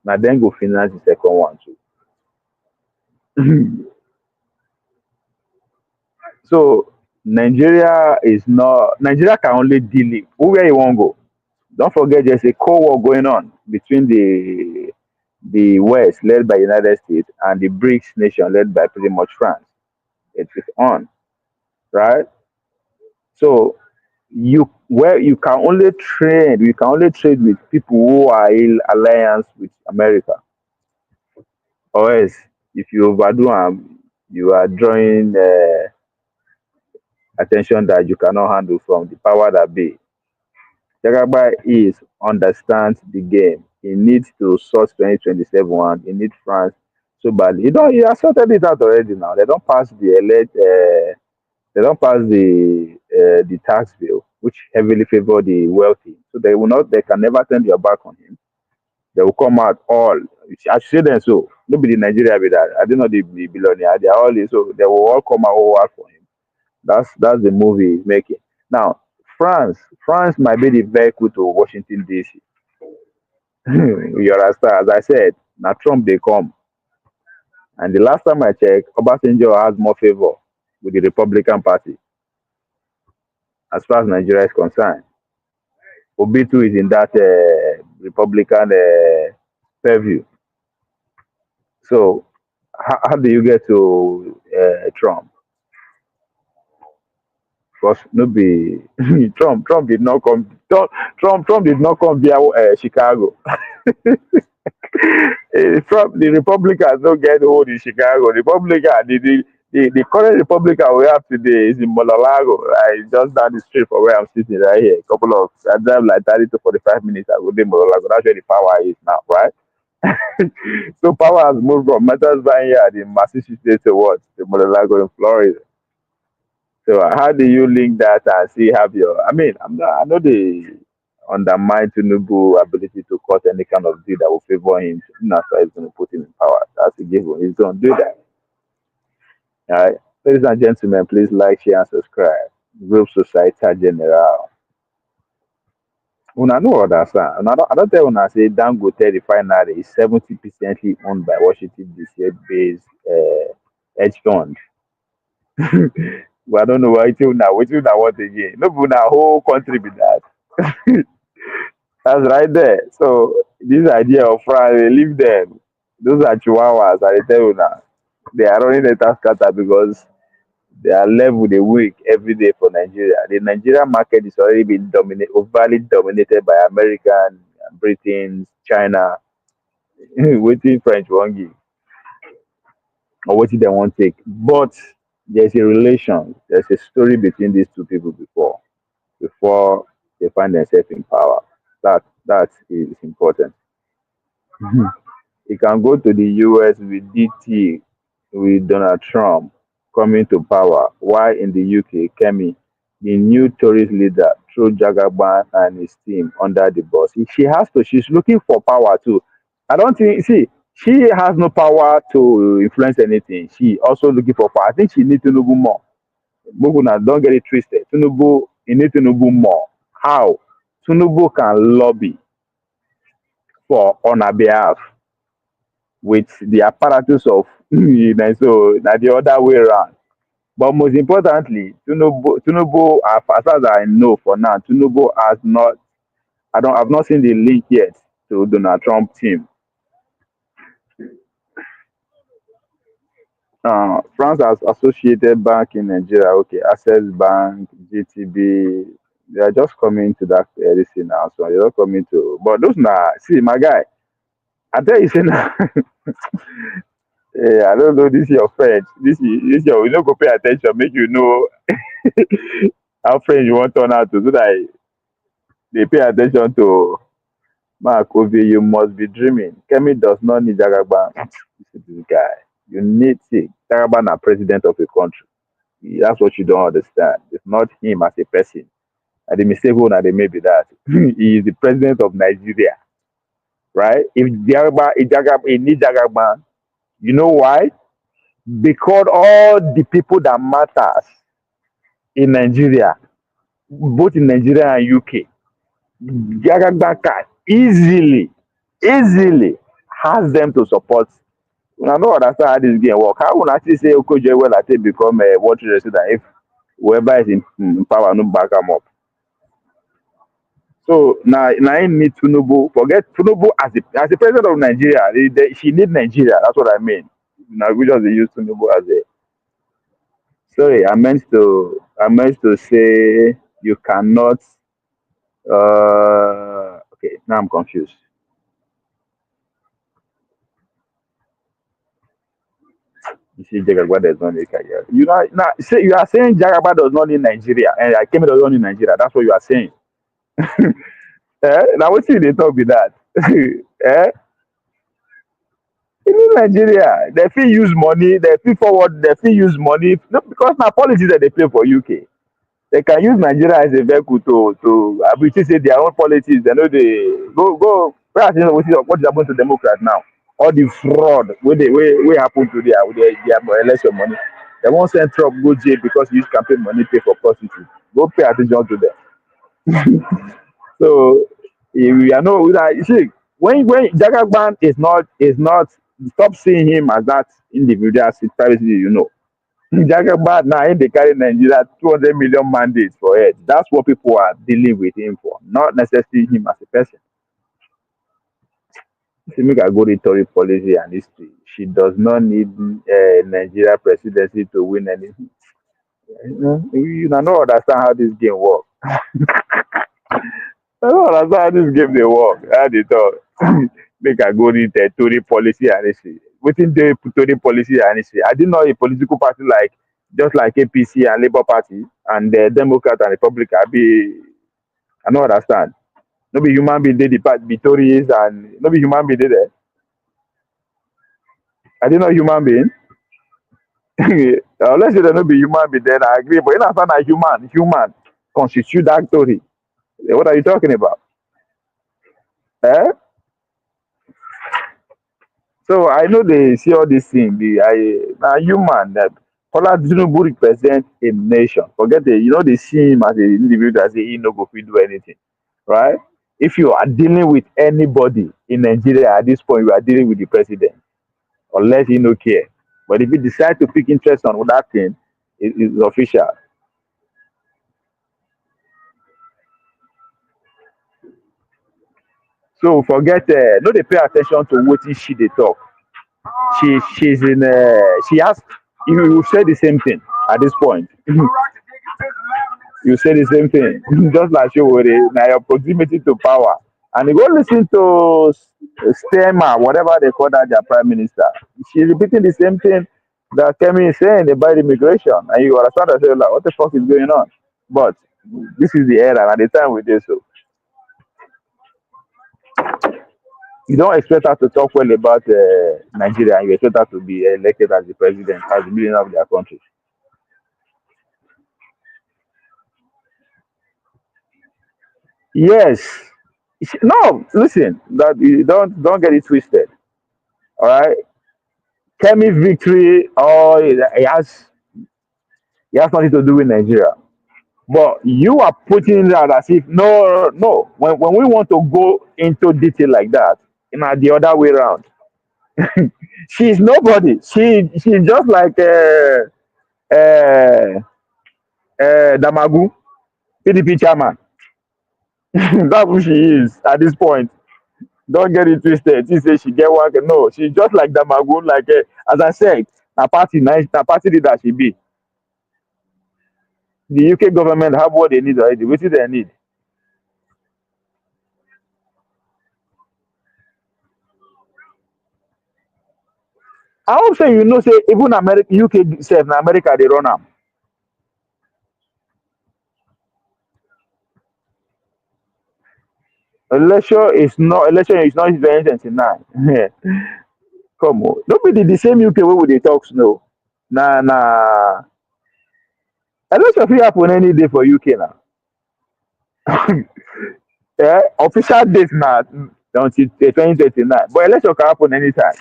Now then go finance the second one too. So Nigeria can only deal it. Where you want to go? Don't forget there's a cold war going on between the West led by United States and the BRICS nation led by pretty much France. It is on, right? So you can only trade with people who are in alliance with America. Or else if you overdo them, you are drawing attention that you cannot handle from the power that be. Jagaba is understands the game. He needs to sort 2027 one. He needs France so badly. He has sorted it out already now. They don't pass the they don't pass the tax bill, which heavily favor the wealthy. So they can never turn their back on him. They will come out all. I should say them so. Nobody in Nigeria be that. I don't know the billionaire. They are all so they will all come out all out for him. That's the movie he's making. Now, France might be the vehicle to Washington DC. You understand? As I said, now Trump they come. And the last time I checked, Obasanjo has more favor with the Republican Party as far as Nigeria is concerned. Obitu is in that Republican purview. So, how do you get to Trump? Because no be Trump did not come. Trump did not come via Chicago. Trump, the Republicans don't get hold in Chicago. The current Republican we have today is in Molalago, right? Just down the street from where I'm sitting right here. I drive like 30 to 45 minutes. I go to Molalago. That's where the power is now, right? So power has moved from Metas Vineyard in Massachusetts to what? To Molalago in Florida. So how do you link that and see have your? I mean, I know the undermine Tinubu ability to cut any kind of deal that will favor him. That's why he's going to put him in power. That's a given. He's going to do that. All right, ladies and gentlemen, please like, share, and subscribe. Group Society General. Una know understand. I don't tell una say Dangote refinery is 70% owned by Washington DC based hedge fund. But I don't know why till now. What you now want again? No, but now whole country be that. That's right there. So this idea of France, they leave them. Those are chihuahuas. I tell you now, they are running the task cutter because they are left with a week every day for Nigeria. The Nigerian market is already been overly dominated by American, Britain, China, waiting French won't give or what they won't take. But there's a relation, there's a story between these two people before they find themselves in power. That is important. You can go to the US with DT, with Donald Trump coming to power, while in the UK, Kemi, the new tourist leader, threw Jagaban and his team under the bus. She has to, she's looking for power too. I don't think, see, she has no power to influence anything. She also looking for power. I think she needs Tinubu more. Muguna, don't get it twisted. Tinubu, you need Tinubu more. How? Tinubu can lobby on her behalf with the apparatus of so now the other way around. But most importantly, Tinubu, as far as I know for now, Tinubu has not. I've not seen the link yet to Donald Trump team. France has associated bank in Nigeria. Okay, Access Bank, GTB. They are just coming to that listen now. So they're not coming to. But those now, see my guy. I tell you, say now. I don't know this your friend. This your you don't go pay attention, make you know how friends you want to turn out to so that they pay attention to Mark Ovi, you must be dreaming. Kemi does not need Jagaban. This guy. You need see Jagaban as president of a country. That's what you don't understand. It's not him as a person. And the mistake one they may be that he is the president of Nigeria. Right? If Jagaban he needs Jagaban, you know why? Because all the people that matters in Nigeria, both in Nigeria and UK, Jagagba can easily has them to support. I don't understand how this game work. How would I actually say Okoje well I take become a water resident if whoever is in power no back them up? So now I need Tinubu. Forget Tinubu as the president of Nigeria. She need Nigeria. That's what I mean. Now we just use Tinubu as a. Sorry, I meant to say you cannot. Okay, now I'm confused. You see, Jagaba does not need Nigeria. You know, now say you are saying Jagaba does not need Nigeria, and I came does not need Nigeria. That's what you are saying. Now what they talk with that? eh? In Nigeria, they feel use money, they feel forward, they feel use money. No, because now policies that they play for UK. They can use Nigeria as a vehicle to which say their own politics. They know they go. Where I think what is happening to Democrats now? All the fraud where happen to their election money. They won't send Trump go jail because he use campaign money pay for prostitutes. Go pay attention to them. So we are no you see when Jagaban is not stop seeing him as that individual as privacy, you know. Jagaban now in they carry Nigeria 200 million mandates for it. That's what people are dealing with him for, not necessarily him as a person. If make a go rhetoric policy and history, she does not need Nigeria presidency to win anything. You don't understand how this game works. I don't understand how this game they work. How they talk. Make I go read the Tory policy and history. Within the Tory policy and history, I didn't know a political party like just like APC and Labour Party and the Democrat and Republican I don't understand. No be human being they the part be Tories and no be human being they there. I didn't know human being. Unless you don't know be human being then I agree. But you understand that human constitute that Tory. What are you talking about? Eh? So I know they see all these things. Now human that Bola Tinubu represent a nation. Forget it. You know they see him as an individual as he no go fit do anything, right? If you are dealing with anybody in Nigeria at this point, you are dealing with the president, unless he no care. But if you decide to pick interest on that thing, it's official. So forget. No, they pay attention to what she they talk. She's in. She has. You say the same thing at this point. You say the same thing, just like you were now your proximity to power. And you go listen to Stemmer, whatever they call that their prime minister. She's repeating the same thing that Kemi is saying about immigration. And you understand that like, what the fuck is going on? But this is the era and the time we did so. You don't expect her to talk well about Nigeria and you expect her to be elected as the president, as the leader of their country. Yes. No, listen, that you don't get it twisted. All right. Kemi victory, or it has nothing to do with Nigeria. But you are putting that as if no. When we want to go into detail like that, the other way around. She's nobody. She's just like uh, Damagu, PDP chairman. That's who she is at this point. Don't get it twisted. She say she get one. No, she's just like Damagu. Like as I said, a party leader she be. The UK government have what they need already. What do they need? I hope say you know say even America, UK self na America they run am. Election is not 2029. Come on, don't be the same UK wey we dey talk no. Na election fit happen any day for UK now. Official date na until 2029, but election can happen anytime.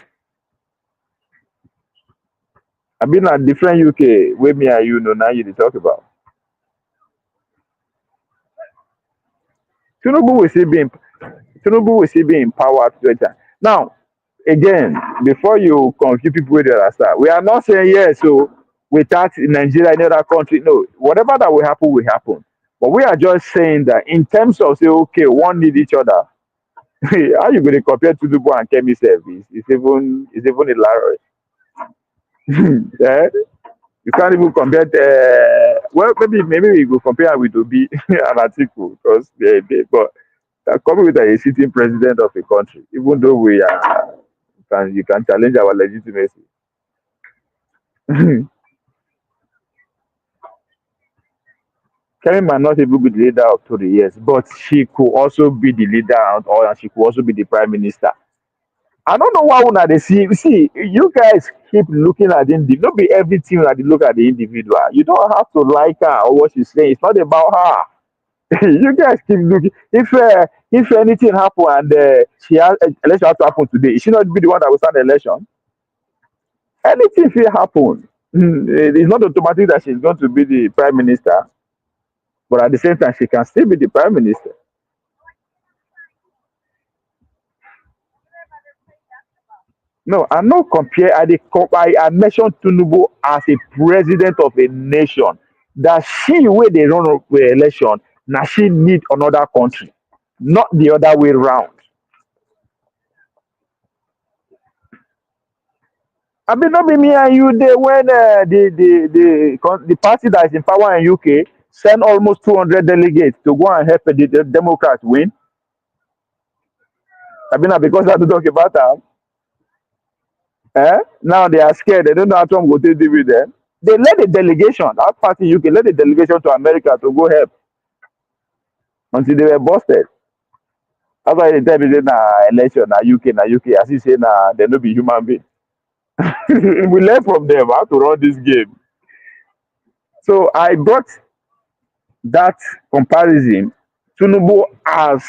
I been na different UK wey me and you know now you dey talk about. Tinubu will still be in, Tinubu will still be in power at the time. Now, again, before you confuse people with the other side, we are not saying yes, so we tax in Nigeria and other country. No, whatever that will happen, will happen. But we are just saying that in terms of say, okay, one need each other. How you going to compare Tinubu and Kemi service? It's even hilarious. Yeah? You can't even compare. Well, maybe we go compare with Obi and Atiku because but coming with a sitting president of a country, even though we are, you can challenge our legitimacy. Kemi might not even be the leader of 2 years, but she could also be the leader or she could also be the prime minister. I don't know why una dey see you guys keep looking at the individual. Not be everything that you look at the individual. You don't have to like her or what she's saying. It's not about her. You guys keep looking. If anything happen and she has election have to happen today, she not be the one that will start the election. Anything will happen. It's not automatic that she's going to be the prime minister, but at the same time, she can still be the prime minister. No, I'm not compare. I mentioned Tinubu as a president of a nation. That she where they run up the election, now she need another country, not the other way round. I mean, not be me and you there when the party that is in power in UK send almost 200 delegates to go and help the Democrats win. I mean, because I have to talk about that. Now they are scared. They don't know how Trump will take deal with them. They led the delegation, that party in UK led the delegation to America to go help until they were busted. That's why they tell me say election, na UK, as he say they no be human being. We learn from them how to run this game. So I brought that comparison, Tinubu as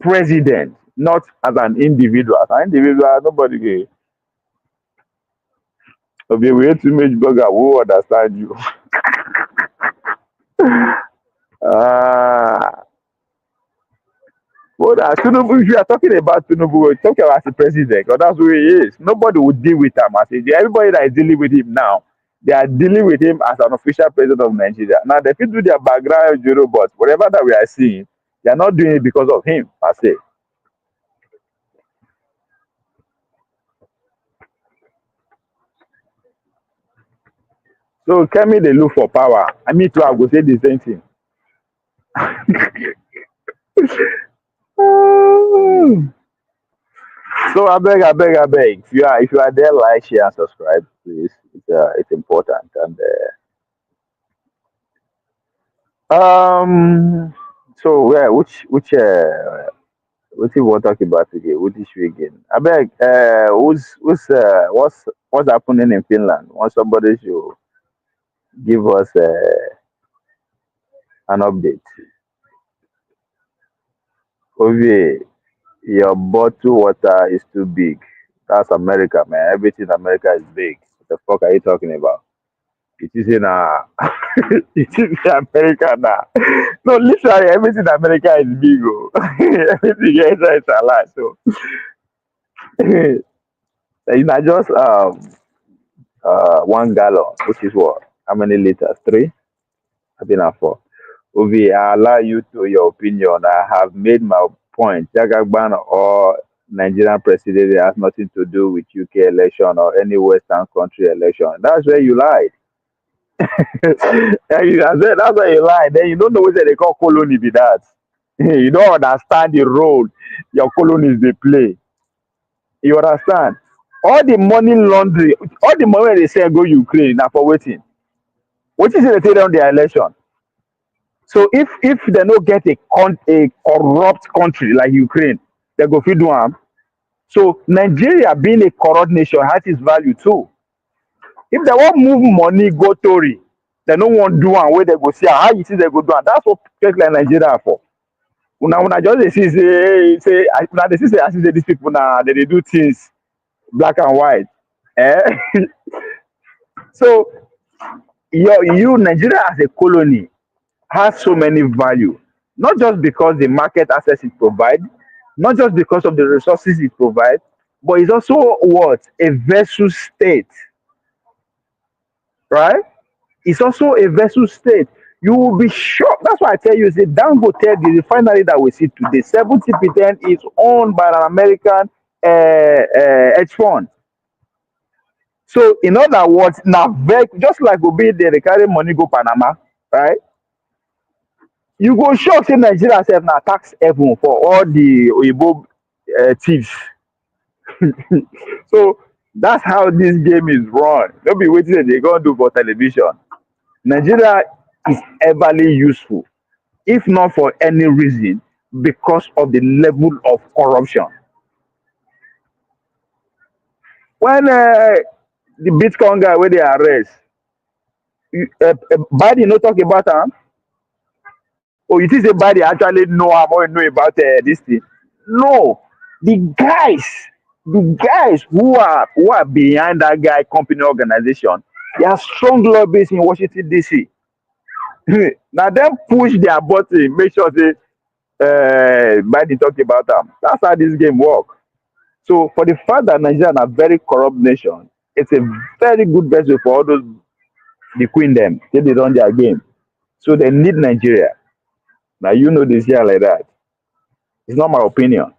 president, not as an individual. As an individual, nobody can. Okay, we hate too much burger. We will understand you. But Tinubu, if you are talking about Tinubu, talk about the president, because that's who he is. Nobody would deal with him as everybody that is dealing with him now, they are dealing with him as an official president of Nigeria. Now they fit do their background, but whatever that we are seeing, they are not doing it because of him, per se. So Kemi they look for power. I mean too, I go say the same thing. So I beg. If you are there, like, share, and subscribe, please. It's important. And so yeah, which what we want to talk about today? Which issue again? I beg. What's happening in Finland? Want somebody to give us an update? Ovi, your bottle water is too big. That's America, man. Everything in America is big. What the fuck are you talking about? It is in it is in America now. No, literally everything in America is big. Oh. Everything else is a lot. So it's not just 1 gallon, which is what? How many liters? 3? I think I'm 4. Ovi, I allow you to your opinion. I have made my point. Jagagban or Nigerian president has nothing to do with UK election or any Western country election. That's where you lied. That's why you lie. Then you don't know what they call colony be that. You don't understand the role your colonies they play. You understand? All the money laundry, all the money they say go Ukraine now for waiting. What is it they take on their election? So if they don't get a corrupt country like Ukraine, they go feed one. So Nigeria being a corrupt nation has its value too. If they want move money go Tory, they don't want do one where they go see how you see they go do one. That's what place like Nigeria are for. Una just they see say now they see say as these people now they do things black and white. Eh? So you Nigeria as a colony has so many value, not just because the market access it provide, not just because of the resources it provide, but it's also what a vessel state, right? It's also a vessel state. You will be shocked. That's why I tell you, say Dangote, the refinery that we see today, 70% is owned by an American hedge fund. So in other words, now just like Obi, they carry money go Panama, right? You go shock say Nigeria sef na tax heaven for all the Oyibo thieves. So that's how this game is run. No be wetin they gonna do for television. Nigeria is everly useful, if not for any reason, because of the level of corruption. When the Bitcoin guy where they arrest, Biden no talk about him. Or you think say Biden actually know him or know about this thing? No, the guys, the guys who are behind that guy company organization, they are strong lobbyists in Washington D.C. Now them push their button, make sure say Biden talk about them. That's how this game work. So for the fact that Nigeria are a very corrupt nation, it's a very good vessel for all those the queen them till they run their game. So they need Nigeria. Now you know this here like that. It's not my opinion.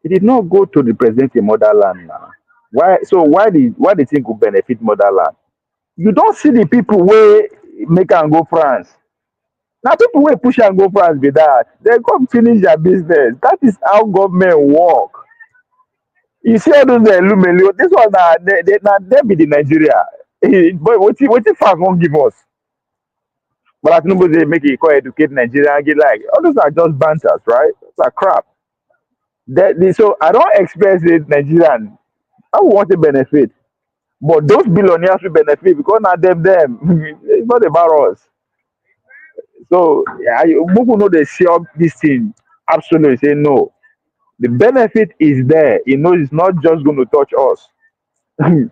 It did not go to represent the motherland now. Why? So why the thing could benefit motherland? You don't see the people where make and go France. Now people where push and go France with that. They come finish their business. That is how government work. You see all those Lumeli, this one they be the Nigeria. But what if I won't give us? Bola Tinubu they make it call educate Nigeria and get like all those are just banters, right? It's a crap. So I don't expect it Nigerian. I want to benefit. But those billionaires will benefit because not them. It's not about us. So people know they see up this thing. Absolutely say no. The benefit is there. You know it's not just going to touch us.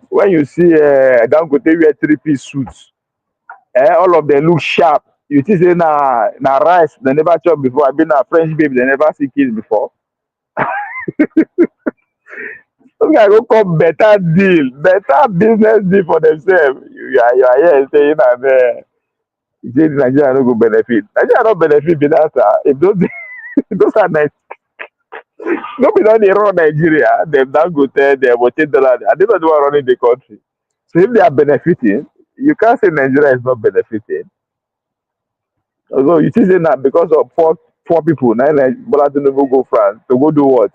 When you see Dangote wear three-piece suits, all of them look sharp. You see say na rice they never chop before. I've been a French baby, they never see kids before. Those guys go come better deal, better business deal for themselves. You are here saying that you say Nigeria no go benefit. Nigeria no benefit be that if those those are nice. Nobody don't dey run Nigeria. Them now go tell them $10. And they not the one running the country. So if they are benefiting, you can't say Nigeria is not benefiting. Although you see that because of poor people, now Bola Tinubu go France to go do what?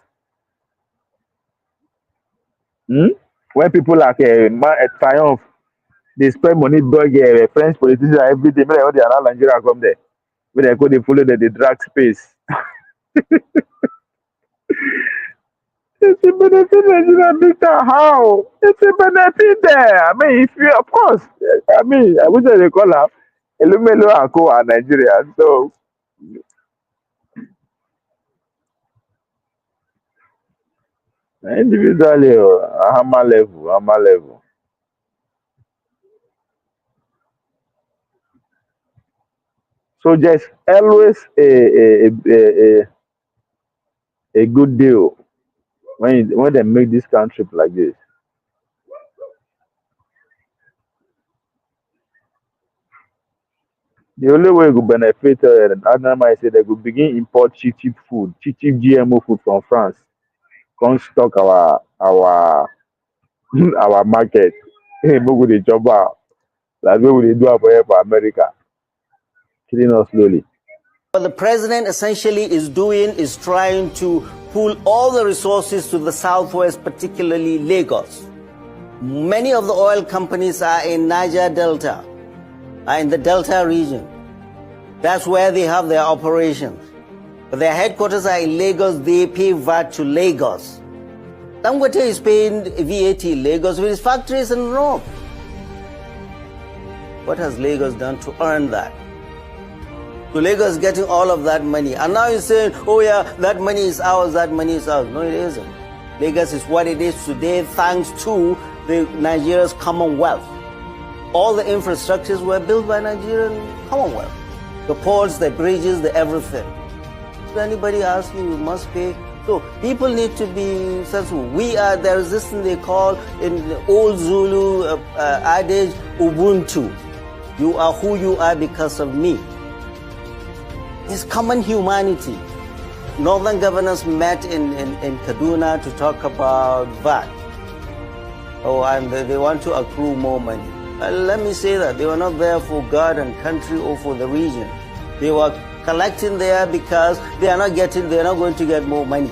When people like Triumph, they spend money bug French politicians every day. When they around Nigeria come there, when they go, they follow the drag space. It's a benefit Nigeria, Victor. How? It's a benefit there. I mean, if you, of course, I mean, I wish they call her Elumelo and Co are Nigeria. So individually, hammer level. So there's always a good deal when they make this country like this. The only way we could benefit, Adnan might say they could begin import cheap food, cheap GMO food from France, come stock our our market. Hey, we the job out. Like we will do for America, killing us slowly. What the president essentially is doing is trying to pull all the resources to the southwest, particularly Lagos. Many of the oil companies are in Niger Delta, are in the Delta region. That's where they have their operations. But their headquarters are in Lagos. They pay VAT to Lagos. Dangote is paying VAT in Lagos with his factories in Rome. What has Lagos done to earn that? So Lagos is getting all of that money. And now you're saying, oh yeah, that money is ours, that money is ours. No, it isn't. Lagos is what it is today thanks to the Nigeria's Commonwealth. All the infrastructures were built by Nigerian Commonwealth. The ports, the bridges, the everything. If anybody asks you, you must pay. So people need to be sensible. There is this thing they call in the old Zulu adage, Ubuntu. You are who you are because of me. It's common humanity. Northern governors met in Kaduna to talk about VAT. Oh, and they want to accrue more money. Let me say that they were not there for God and country or for the region. They were collecting there because they're not going to get more money.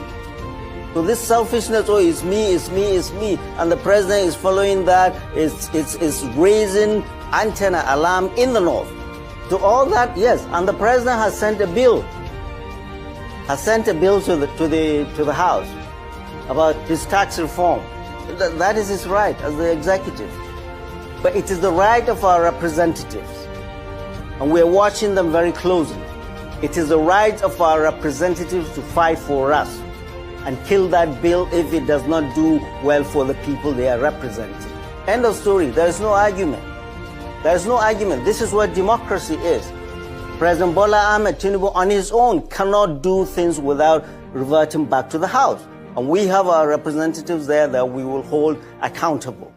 So this selfishness, oh, it's me, it's me, it's me, and the president is following that, it's raising antenna alarm in the north. To all that, yes, and the president has sent a bill, to the House about his tax reform. That is his right as the executive. But it is the right of our representatives, and we're watching them very closely. It is the right of our representatives to fight for us and kill that bill if it does not do well for the people they are representing. End of story. There is no argument. There is no argument. This is what democracy is. President Bola Tinubu on his own cannot do things without reverting back to the House. And we have our representatives there that we will hold accountable.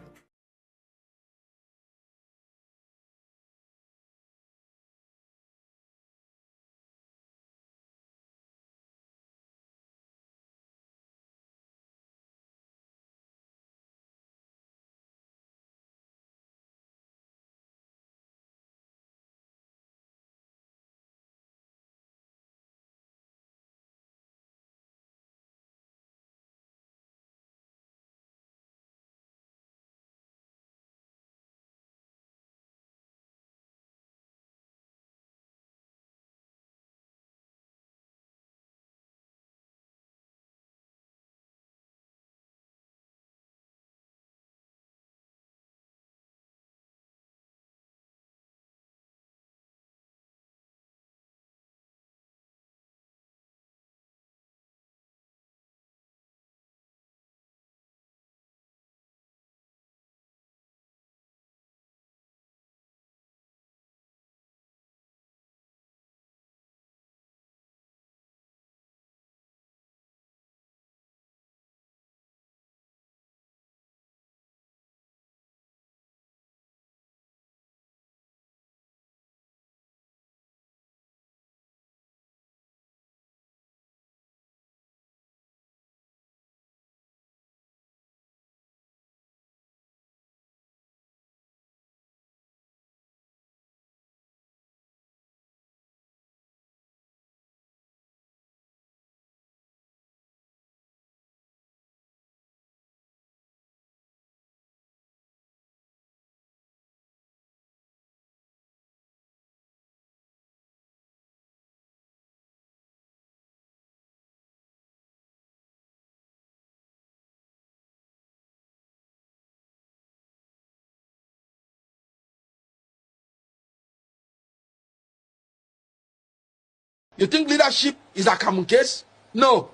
You think leadership is a common case? No.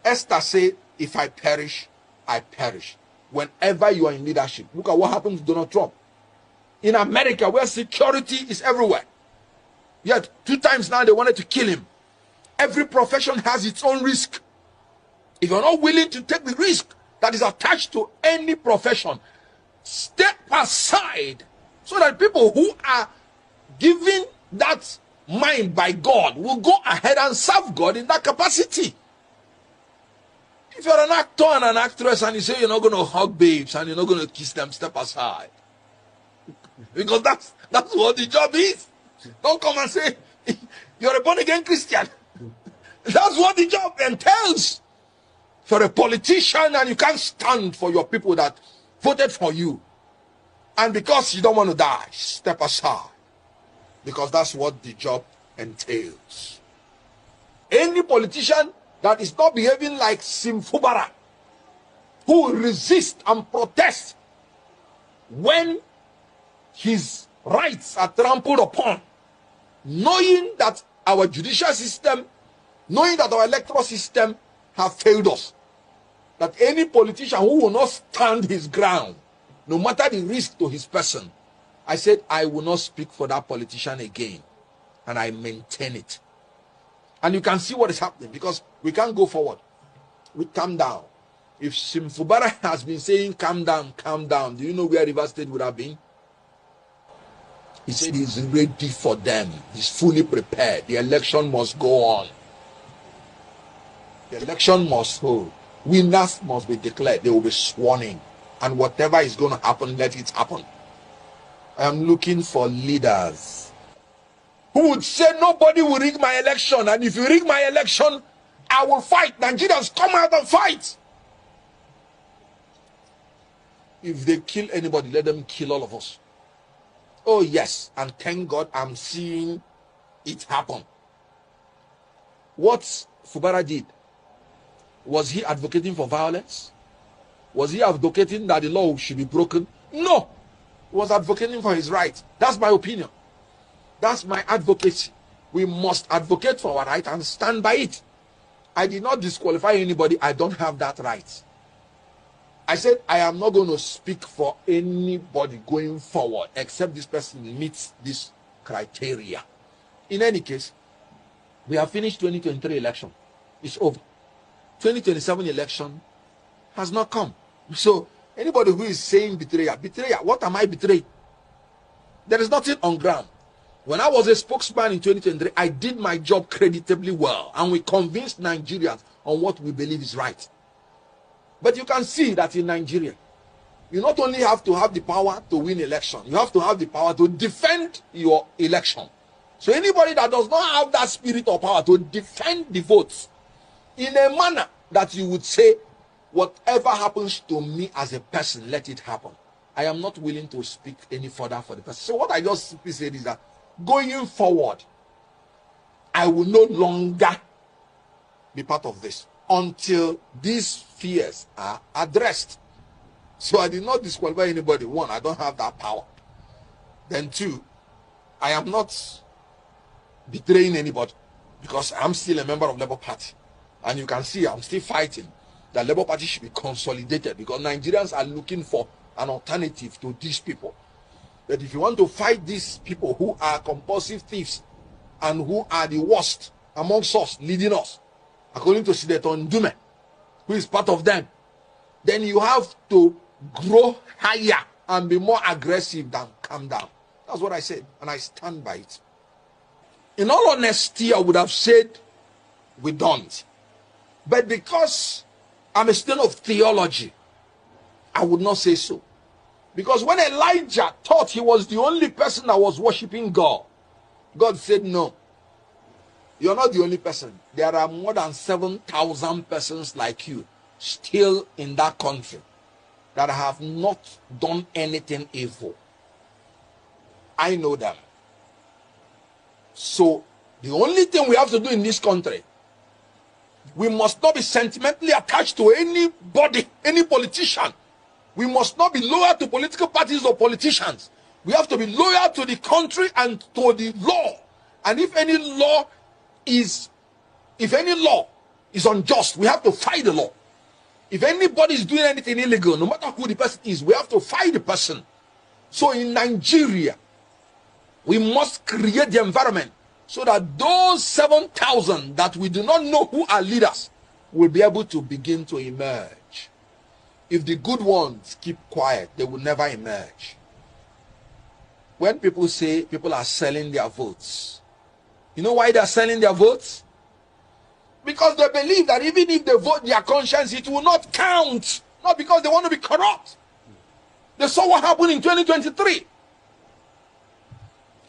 Esther said, if I perish, I perish. Whenever you are in leadership, look at what happened to Donald Trump. In America, where security is everywhere. Yet, 2 times now they wanted to kill him. Every profession has its own risk. If you're not willing to take the risk that is attached to any profession, step aside so that people who are given that mind by God will go ahead and serve God in that capacity. If you're an actor and an actress and you say you're not going to hug babes and you're not going to kiss them, step aside. Because that's what the job is. Don't come and say you're a born-again Christian. That's what the job entails. If you're a politician and you can't stand for your people that voted for you, and because you don't want to die, step aside. Because that's what the job entails. Any politician that is not behaving like Simfubara, who will resist and protest when his rights are trampled upon, knowing that our judicial system, knowing that our electoral system have failed us, that any politician who will not stand his ground, no matter the risk to his person, I said, I will not speak for that politician again. And I maintain it. And you can see what is happening because we can't go forward. We calm down. If Simfubara has been saying, calm down, do you know where River State would have been? He said he's ready for them. He's fully prepared. The election must go on. The election must hold. Winners must be declared. They will be sworn in. And whatever is going to happen, let it happen. I am looking for leaders who would say nobody will rig my election, and if you rig my election, I will fight. Nigerians, come out and fight. If they kill anybody, let them kill all of us. Oh yes, and thank God I'm seeing it happen. What Fubara did, was he advocating for violence? Was he advocating that the law should be broken? No. He was advocating for his right. That's my opinion. That's my advocacy. We must advocate for our right and stand by it. I did not disqualify anybody. I don't have that right. I said I am not going to speak for anybody going forward except this person meets this criteria. In any case, we have finished 2023 election. It's over. 2027 election has not come. So anybody who is saying betrayal, what am I betraying? There is nothing on ground. When I was a spokesman in 2023, I did my job creditably well, and we convinced Nigerians on what we believe is right. But you can see that in Nigeria, you not only have to have the power to win election, you have to have the power to defend your election. So anybody that does not have that spirit or power to defend the votes in a manner that you would say, whatever happens to me as a person, let it happen. I am not willing to speak any further for the person. So what I just simply said is that going forward, I will no longer be part of this until these fears are addressed. So I did not disqualify anybody. One, I don't have that power. Then two, I am not betraying anybody because I'm still a member of Labour Party. And you can see I'm still fighting that Labour Party should be consolidated because Nigerians are looking for an alternative to these people. That if you want to fight these people who are compulsive thieves and who are the worst amongst us, leading us, according to Senator Ndume, who is part of them, then you have to grow higher and be more aggressive than calm down. That's what I said, and I stand by it. In all honesty, I would have said we don't. But because I'm a student of theology, I would not say so. Because when Elijah thought he was the only person that was worshiping God, God said, no, you're not the only person. There are more than 7,000 persons like you still in that country that have not done anything evil. I know them. So the only thing we have to do in this country, we must not be sentimentally attached to anybody, any politician. We must not be loyal to political parties or politicians. We have to be loyal to the country and to the law. And if any law is unjust, we have to fight the law. If anybody is doing anything illegal, no matter who the person is, we have to fight the person. So in Nigeria, we must create the environment so that those 7,000 that we do not know who are leaders will be able to begin to emerge. If the good ones keep quiet, they will never emerge. When people say people are selling their votes, you know why they are selling their votes? Because they believe that even if they vote their conscience, it will not count. Not because they want to be corrupt. They saw what happened in 2023.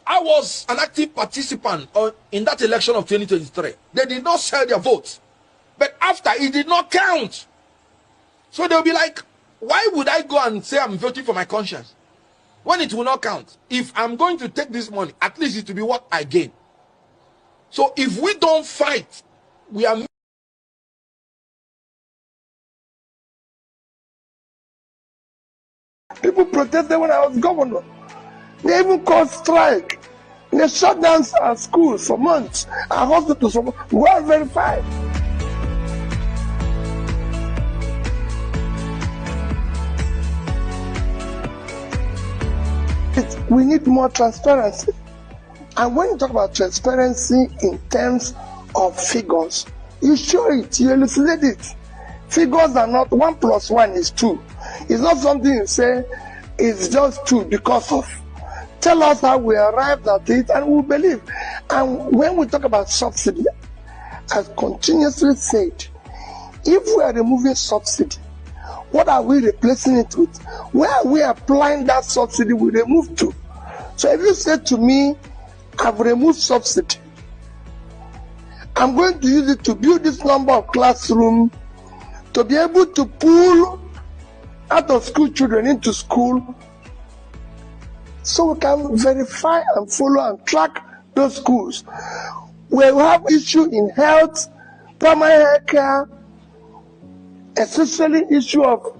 I was an active participant in that election of 2023. They did not sell their votes. But after, it did not count. So they'll be like, why would I go and say I'm voting for my conscience when it will not count? If I'm going to take this money, at least it will be what I gain. So if we don't fight, we are... People protested when I was governor. They even called strike. They shut down our schools for months, our hospitals for months. Well verified. We need more transparency. And when you talk about transparency in terms of figures, you show it, you elucidate it. Figures are not 1 + 1 is 2. It's not something you say it's just 2 because of. Tell us how we arrived at it and we'll believe. And when we talk about subsidy, I've continuously said, if we are removing subsidy, what are we replacing it with? Where are we applying that subsidy we removed to? So if you say to me, I've removed subsidy, I'm going to use it to build this number of classrooms to be able to pull out of school children into school so we can verify and follow and track those schools. We have issue in health, primary health care, especially issue of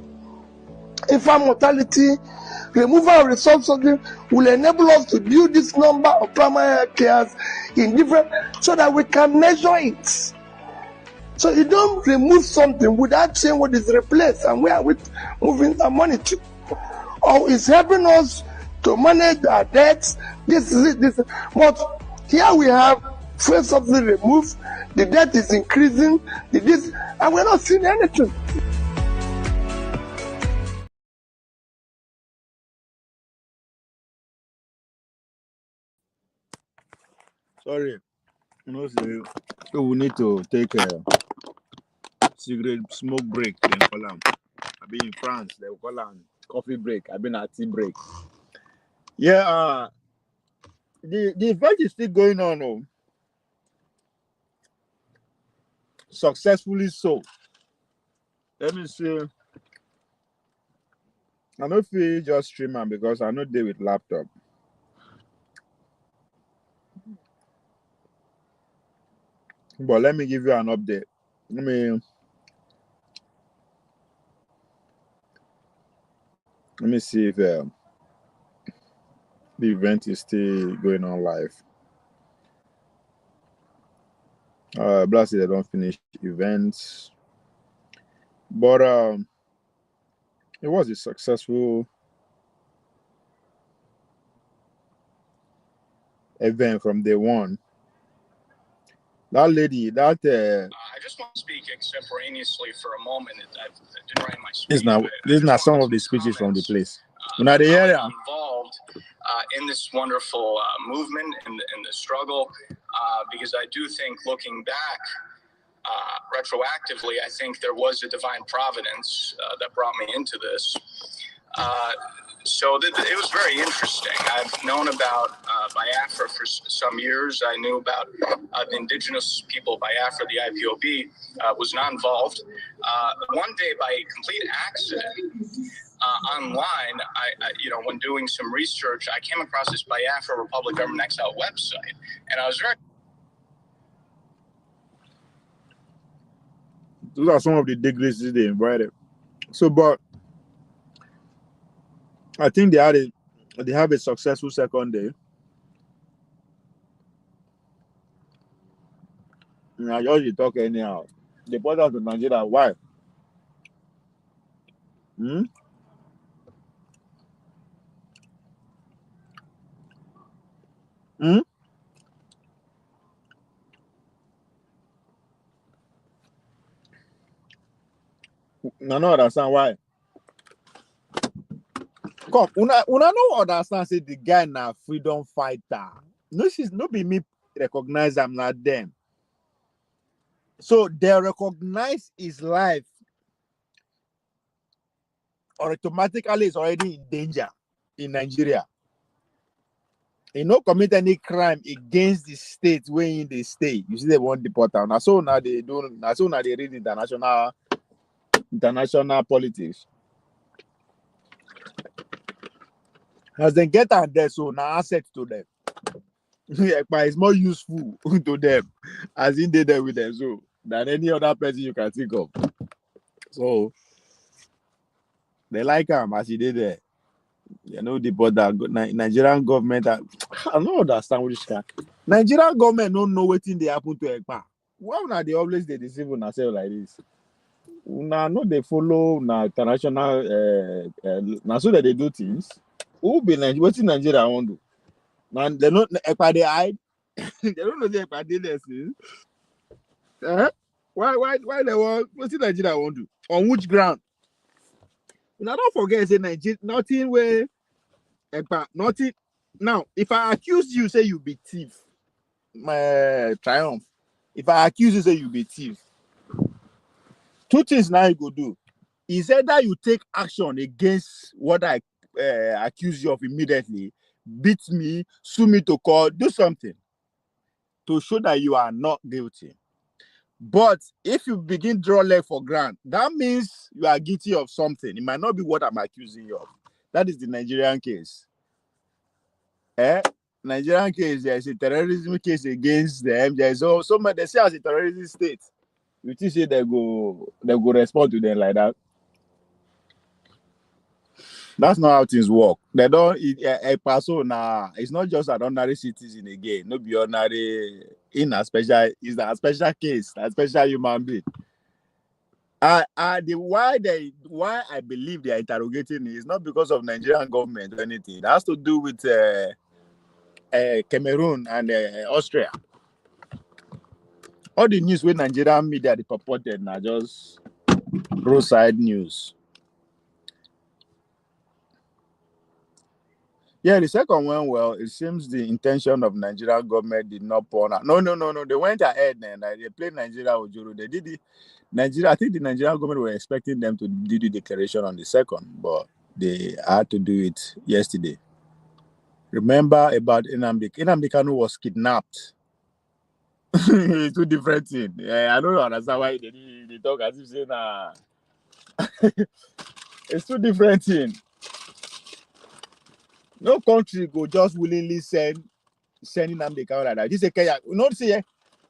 infant mortality. Removal of resource subsidy will enable us to build this number of primary health cares in different, so that we can measure it. So you don't remove something without saying what is replaced and where we moving our money to. Or it's helping us to manage our debts. This is it. This. But here we have fuel subsidy removed, the debt is increasing, and we're not seeing anything. Sorry, you know, so we need to take a cigarette smoke break. They call them. I've been in France. They call them coffee break. I've been at tea break. Yeah, the event is still going on. Oh. Successfully so. Let me see. I don't feel just streamer because I know they with laptop. But let me give you an update. Let me see if the event is still going on live. Blast they don't finish events. But it was a successful event from day one. That lady, I just want to speak extemporaneously for a moment. I didn't write my speech. This is not some of the speeches from the place. Not the area. Involved in this wonderful movement and the struggle, because I do think, looking back retroactively, I think there was a divine providence that brought me into this. So it was very interesting. I've known about Biafra for some years. I knew about the indigenous people of Biafra. The IPOB was not involved. One day, by a complete accident, online, when doing some research, I came across this Biafra Republic Government Exile website, and I was very. Those are some of the degrees they invited. So, but I think they have a successful second day. I just talk anyhow. They brought out to Nigeria. Why? No, I don't understand why. Come, una no understand. Say the guy na freedom fighter. No, she's not be me recognize I'm not them. So they recognize his life automatically is already in danger in Nigeria. He no commit any crime against the state where in the state. You see, they want deport him. Now so now they don't. Now so now they read international politics. As they get out there, so now asset to them. But it's more useful to them as in they there with them so than any other person you can think of. So they like him as he did there. You know the border Nigerian government. I don't understand what this guy. Nigerian government don't know what thing they happen to Ekpa. Why not they always they deceive on themselves like this? Now no they follow now international now so that they do things. Who be Nigeria? What in Nigeria want do? Man, they don't Ekpa they hide. They don't know the Ekpa did this. Why they want what in Nigeria want do? On which ground? Now don't forget say Nigeria nothing where Ekpa nothing. Now if I accuse you say you be thief, my triumph. If I accuse you say you be thief, two things now you go do. Is either you take action against what I accuse you of immediately, beat me, sue me to court, do something to show that you are not guilty. But if you begin draw leg for grant, that means you are guilty of something. It might not be what I'm accusing you of. That is the Nigerian case. Nigerian case, there is a terrorism case against them. There is also they say as a terrorism state. You think say they go respond to them like that? That's not how things work. They don't Ekpa so nah. It's not just an ordinary citizen again. No be ordinary in a special. It's a special case, a special human being. Why I believe they are interrogating is not because of Nigerian government or anything. It has to do with Cameroon and Austria. All the news with Nigerian media they purported now just roadside news. Yeah, the second one, well, it seems the intention of Nigerian government did not pawn out. No. They went ahead and they played Nigeria Ojoro. They did it. Nigeria, I think the Nigerian government were expecting them to do the declaration on the 2nd, but they had to do it yesterday. Remember about Nnamdi Kanu was kidnapped. It's two different things. I don't understand why they talk as if saying it's two different things. No country go just willingly sending Nnamdi Kanu like that. This is Kenya. You know, see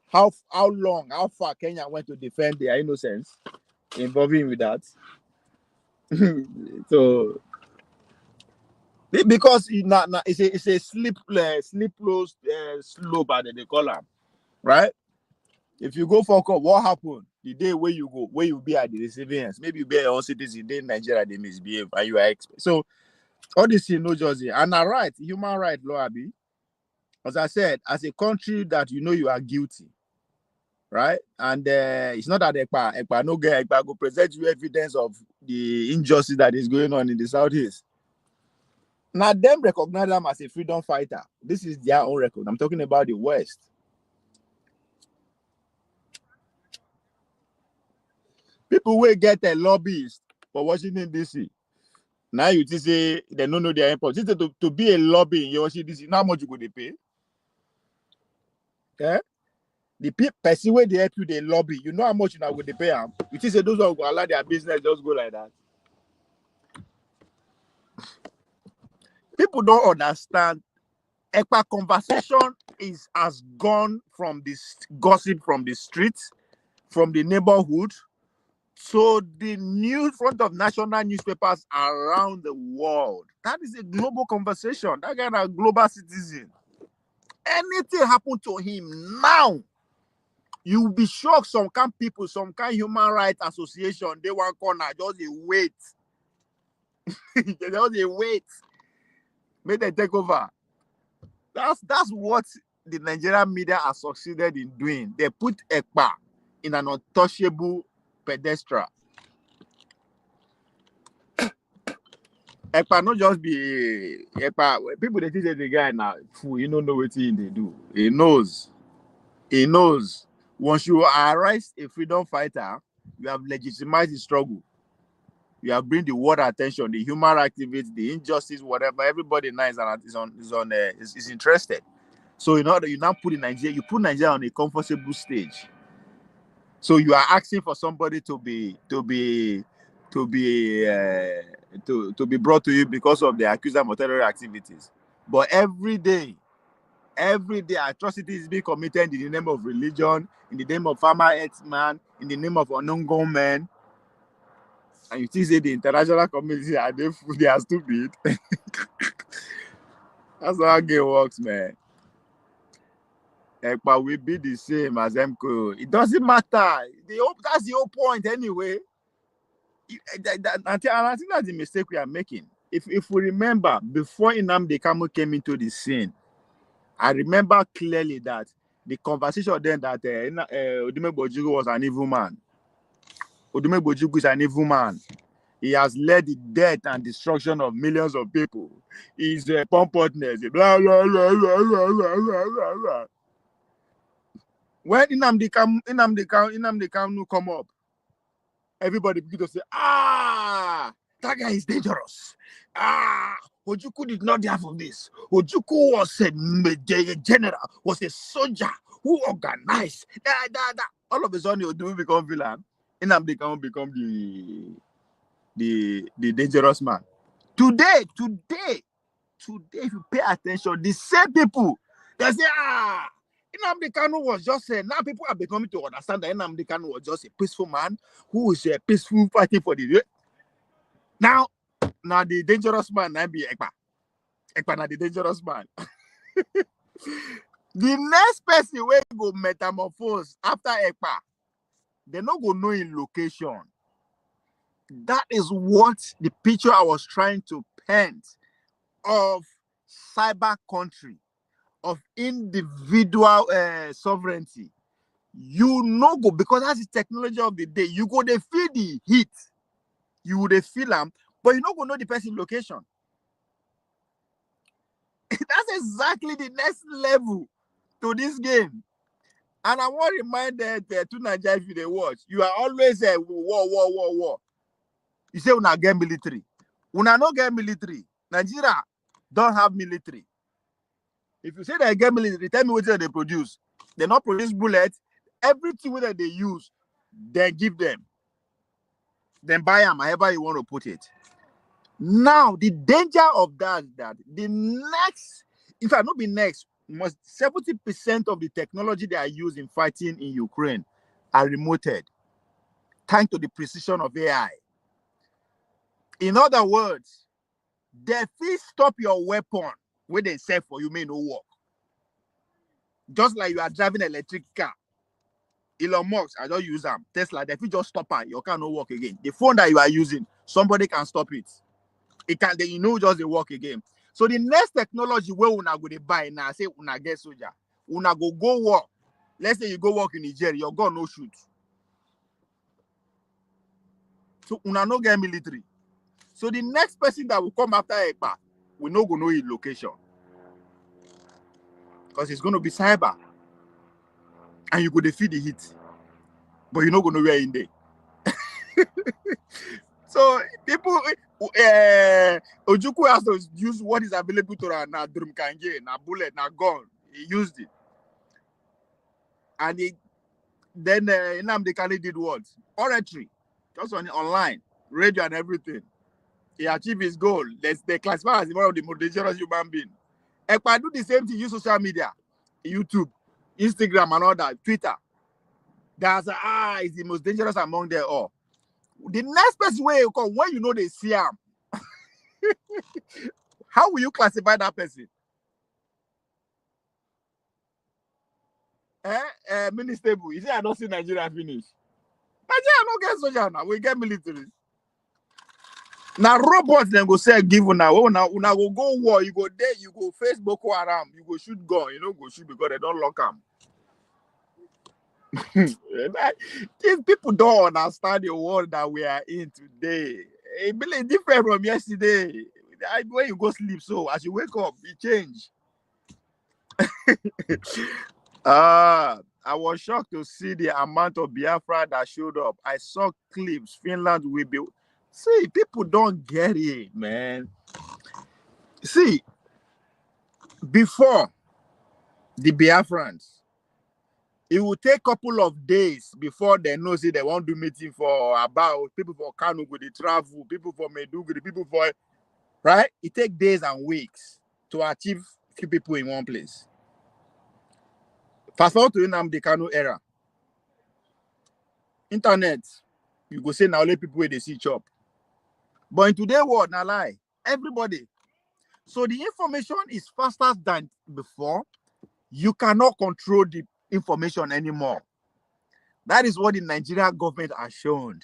how far Kenya went to defend their innocence, involving with that. So because it's a slippery slope that they call them, right? If you go for court, what happened the day where you go, where you be at the receiving ends? Maybe you be your own citizen in Nigeria, they misbehave, and you are so all this is no justice. And a right, human right law, Abi. As I said, as a country that you know you are guilty, right? And it's not that Ekpa no get Ekpa go present you evidence of the injustice that is going on in the southeast. Now them recognize them as a freedom fighter. This is their own record. I'm talking about the West. People will get a lobbyist for Washington DC. Now you just say they don't know their import. To be a lobby in Washington DC, how much you go to pay? Okay? The person where they help you, they lobby. You know how much you now go to pay them. You just say those who allow their business just go like that. People don't understand. Ekpa conversation has gone from this gossip from the streets, from the neighborhood, to the news front of national newspapers around the world. That is a global conversation. That guy is a global citizen. Anything happen to him now, you will be shocked. Some kind people, some kind human rights association, they want corner, just a wait. They just a wait. May they take over. That's what the Nigerian media has succeeded in doing. They put Ekpa in an untouchable pedestal. Ekpa not just be Ekpa. People they think the guy now, you don't know what they do. He knows. He knows. Once you arrest a freedom fighter, you have legitimized the struggle. You have bring the world attention, the human activities, the injustice, whatever. Everybody now is interested. So in order you now put in Nigeria, you put Nigeria on a comfortable stage. So you are asking for somebody to be brought to you because of the accused of terror activities. But every day atrocities being committed in the name of religion, in the name of farmer herdsman, in the name of unknown gunmen. And you still say the international community they are stupid. That's how game works, man. Ekpa will be the same as MKO. It doesn't matter. That's the whole point anyway. I think that's the mistake we are making. If we remember, before Nnamdi Kanu came into the scene, I remember clearly that the conversation then that Odumegwu Ojukwu was an evil man. Odumegwu Ojukwu is an evil man. He has led the death and destruction of millions of people. He's pompousness. Blah, blah, blah, blah, blah, blah, blah. When Nnamdi Kanu come up, everybody begin to say, that guy is dangerous. Ojukwu did not have of this. Ojukwu was a general, was a soldier who organized. all of a sudden you do become villain, and I'm become the dangerous man. Today, if you pay attention, the same people they say, Nnamdi Kanu was just saying. Now people are becoming to understand that Nnamdi Kanu was just a peaceful man who is a peaceful fighting for the. Now the dangerous man now be Ekpa. Ekpa now the dangerous man. The next person will go metamorphose after Ekpa, they not go know in location. That is what the picture I was trying to paint of cyber country, of individual sovereignty. You know go because that's the technology of the day. You go they feel the heat, you would feel them, but you not go know the person location. That's exactly the next level to this game. And I want to remind that to Nigeria, if they watch, you are always a war. You say una get military. Una no get military. Nigeria don't have military. If you say they get military, tell me what they produce. They not produce bullets. Everything that they use, they give them. Then buy them however you want to put it. Now, the danger of that the next, if I not be next, must 70% of the technology they are using fighting in Ukraine are remoted, thanks to the precision of AI. In other words, they will stop your weapon when they say for you may no work. Just like you are driving an electric car. Elon Musk, I don't use them. Tesla, they will just stop it. Your car no work again. The phone that you are using, somebody can stop it. It can, then you know just they work again. So the next technology where una go to buy now, say una get soldier, una go work. Let's say you go work in Nigeria, your gun no shoot. So una no get military. So the next person that will come after Ekpa, we no go know his location. Because it's going to be cyber. And you go defeat the heat. But you no go know where in there. So people, Ojukwu has to use what is available to her now, drum kange, na bullet, na gun. He used it. And then Nnamdi Kanu did what? Oratory. Just online, radio and everything. He achieved his goal. They classify as one of the most dangerous human beings. Ekpa do the same thing, use social media, YouTube, Instagram and all that, Twitter. That's is the most dangerous among them all. The next person where you come, when you know they see him, how will you classify that person? Minister, you say I don't see Nigeria finish. Nigeria no get soldier now, we get military. Now robots then go say give una una go war, you go there, you go face Boko Haram, you go shoot gun, you know go shoot because they don't lock them. These people don't understand the world that we are in today. It's really different from yesterday. When you go sleep, so as you wake up, it change. I was shocked to see the amount of Biafra that showed up. I saw clips. Finland will be. See, people don't get it, man. See, before the Biafrans, it will take a couple of days before they know say they won't do meeting for about people for Kanu go they travel, people for Meduguri, people for right. It takes days and weeks to achieve few people in one place. Fast forward to Nnamdi Kanu era. Internet, you go say now only people where they see chop. But in today's world, now lie. Everybody. So the information is faster than before. You cannot control the information anymore. That is what the Nigerian government has shown.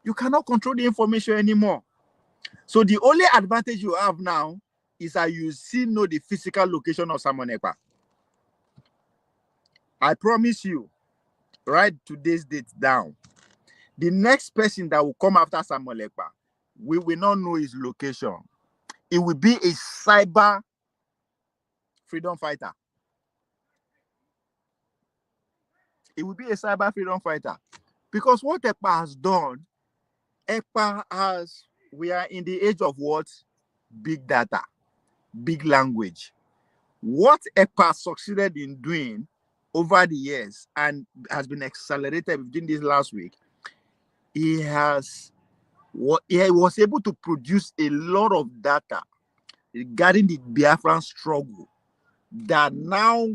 You cannot control the information anymore. So the only advantage you have now is that you still know the physical location of someone Ekpa. I promise you, write today's date down. The next person that will come after Samuel Ekpa, we will not know his location. It will be a cyber freedom fighter. It will be a cyber freedom fighter. Because what Ekpa has done, we are in the age of what? Big data, big language. What Ekpa succeeded in doing, over the years and has been accelerated within this last week, he was able to produce a lot of data regarding the Biafran struggle that now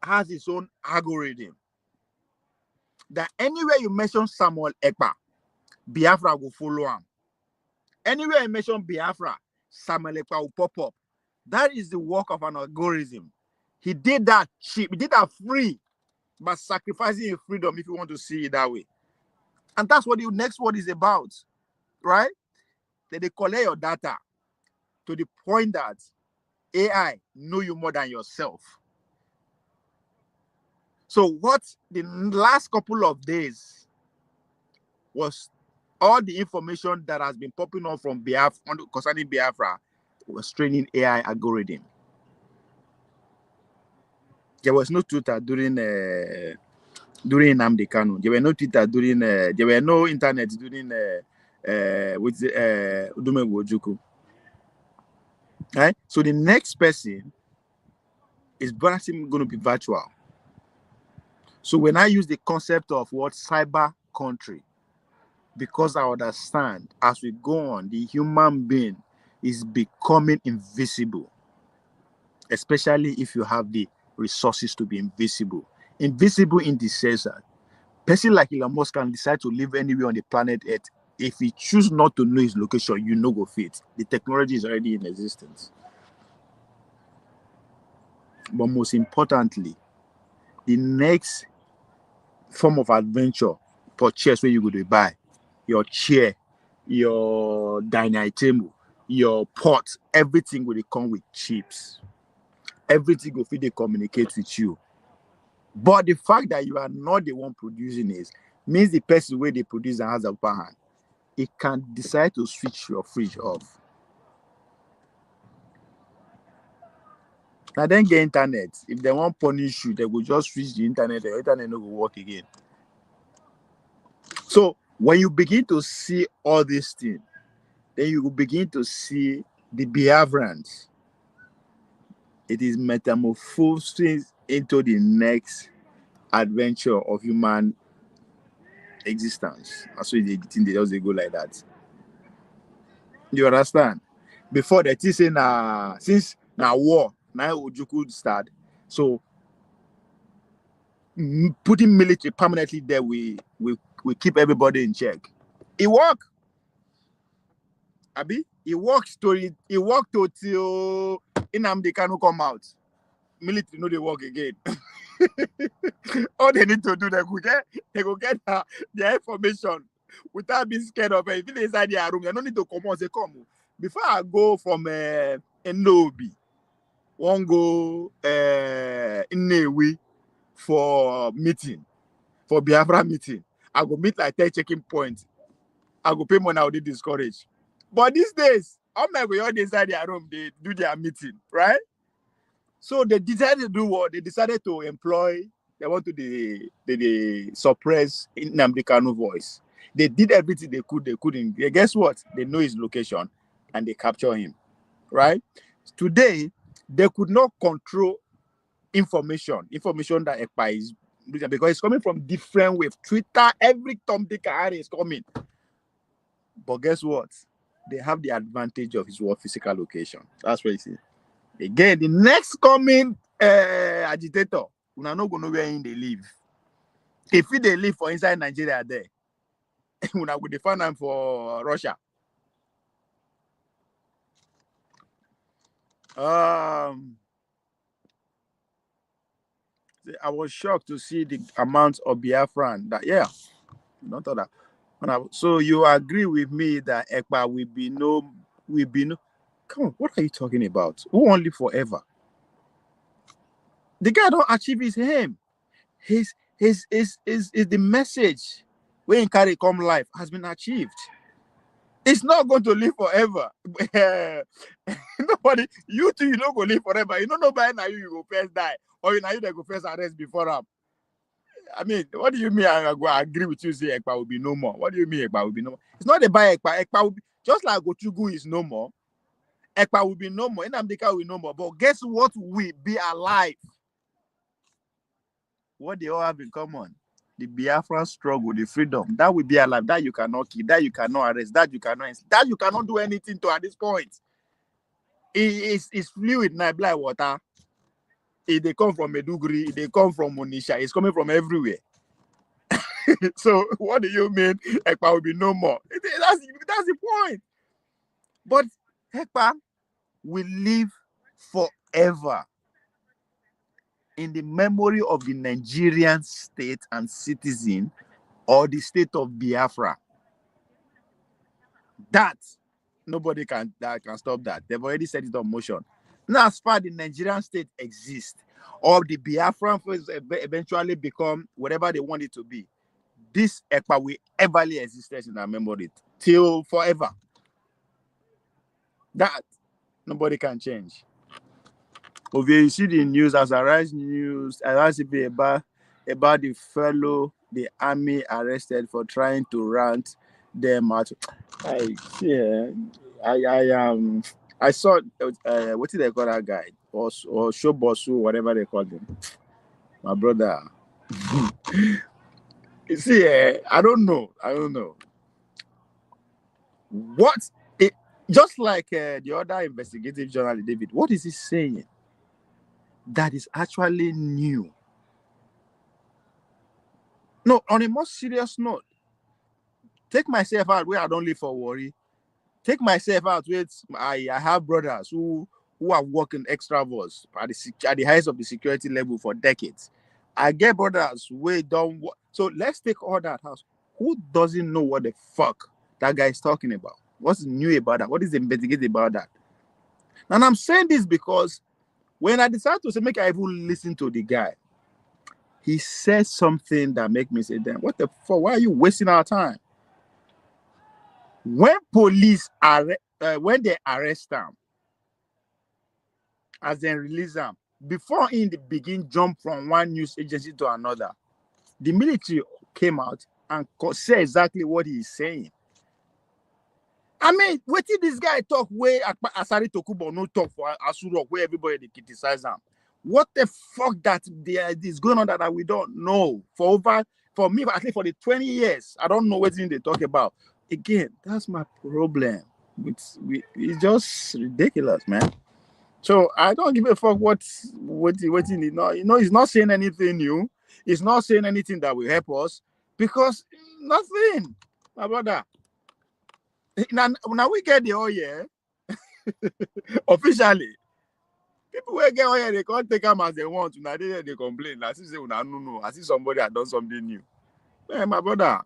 has its own algorithm. That anywhere you mention Samuel Ekpa, Biafra will follow him. Anywhere you mention Biafra, Samuel Ekpa will pop up. That is the work of an algorithm. He did that cheap, he did that free, but sacrificing his freedom, if you want to see it that way. And that's what the next word is about, right? That they collect your data to the point that AI know you more than yourself. So what the last couple of days was all the information that has been popping up from Biafra concerning Biafra was training AI algorithm. There was no Twitter during Nnamdi Kanu. There were no Twitter during there were no internet during with Udumegwu Ojukwu. Right? So the next person is going to be virtual. So when I use the concept of what cyber country, because I understand as we go on, the human being is becoming invisible, especially if you have the resources to be invisible. Invisible in the sense that person like Elon Musk can decide to live anywhere on the planet Earth. If he choose not to know his location, you know go fit. The technology is already in existence. But most importantly, the next form of adventure, purchase where you go to buy your chair, your dining table, your pot, everything will come with chips. Everything will fit, they communicate with you. But the fact that you are not the one producing it means the person where they produce and has a upper hand. It can decide to switch your fridge off. Now then get internet. If they want punish you, they will just switch the internet. The internet no will work again. So when you begin to see all these things, then you will begin to see the Biafrans. It is metamorphosing into the next adventure of human existence. That's why they just go like that. You understand? Before they say since now war, now Ojukwu start. So putting military permanently there, we keep everybody in check. It work. Abi, it works to till Nnamdi Kanu come out. Military know they work again. All they need to do, they go get their information without being scared of it. If they inside their room, they don't need to come out. Say, come. Before I go from Nnobi, one go Nnewi for meeting, for Biafra meeting. I go meet like 10 checking points. I go pay money, I will be discouraged. But these days, all my way all inside their room, they do their meeting, right? So they decided to do what? They decided to employ, they want to they suppress Nnamdi Kanu voice. They did everything they could, they couldn't. Guess what? They know his location and they capture him, right? Today, they could not control information that Ekpa is, because it's coming from different ways. Twitter, every Tom, Dick, and Harry is coming. But guess what? They have the advantage of his physical location. That's what you see. Again, the next coming agitator, we are not going to know where they live. If they live for inside Nigeria there, we are going to find them for Russia. I was shocked to see the amount of Biafran that, not that. So you agree with me that Ekpa will be no. Come on, what are you talking about? Who won't live forever? The guy don't achieve his aim. His the message when he carry come life has been achieved. It's not going to live forever. Nobody, you too, you don't go live forever. You don't know by now you go first die, or now you go first arrest before him. I mean, what do you mean? I agree with you. Say Ekpa will be no more. What do you mean Ekpa will be no more? It's not about Ekpa. Ekpa will be just like Gochugu is no more. Ekpa will be no more. Nnamdi Kanu will be no more. But guess what? We be alive. what they all have in common? The Biafran struggle, the freedom. That will be alive. That you cannot kill. That you cannot arrest. That you cannot do anything to at this point. It's fluid now, like water. They come from Meduguri, they come from Monisha, it's coming from everywhere. So what do you mean Ekpa will be no more? That's the point. But Ekpa will live forever in the memory of the Nigerian state and citizen, or the state of Biafra. That nobody can stop that. They've already set it on motion. Now, as far as the Nigerian state exists, or the Biafran eventually become whatever they want it to be, this Ekpa will everly exist in our memory till forever. That nobody can change. Over you see the news as arise news, arise about the fellow the army arrested for trying to rant them out. I saw what did they call that guy? Or Shobosu, whatever they call him. My brother. You see, I don't know. What it just like the other investigative journalist, David, what is he saying that is actually new? No, on a more serious note, take myself out where I don't live for worry. Take myself out with I have brothers who are working extra hours at the highest of the security level for decades. I get brothers who don't work. So let's take all that house. Who doesn't know what the fuck that guy is talking about? What's new about that? What is investigated about that? And I'm saying this because when I decided to say, make I even listen to the guy, he said something that make me say, damn, what the fuck? Why are you wasting our time? When police when they arrest them, as they release them, before they begin jump from one news agency to another, the military came out and said exactly what he is saying. I mean, what did this guy talk where Asari Tokubo no talk for Asuro where everybody they criticize him? What the fuck that is going on that we don't know? For me, at least for the 20 years, I don't know what they talk about. Again, that's my problem. It's just ridiculous, man. So I don't give a fuck what he need. No, he's not saying anything new. He's not saying anything that will help us because nothing, my brother. Now we get the oil officially. People will get oil, they can't take them as they want. Now they complain. I see say no. I see somebody had done something new. Man, my brother.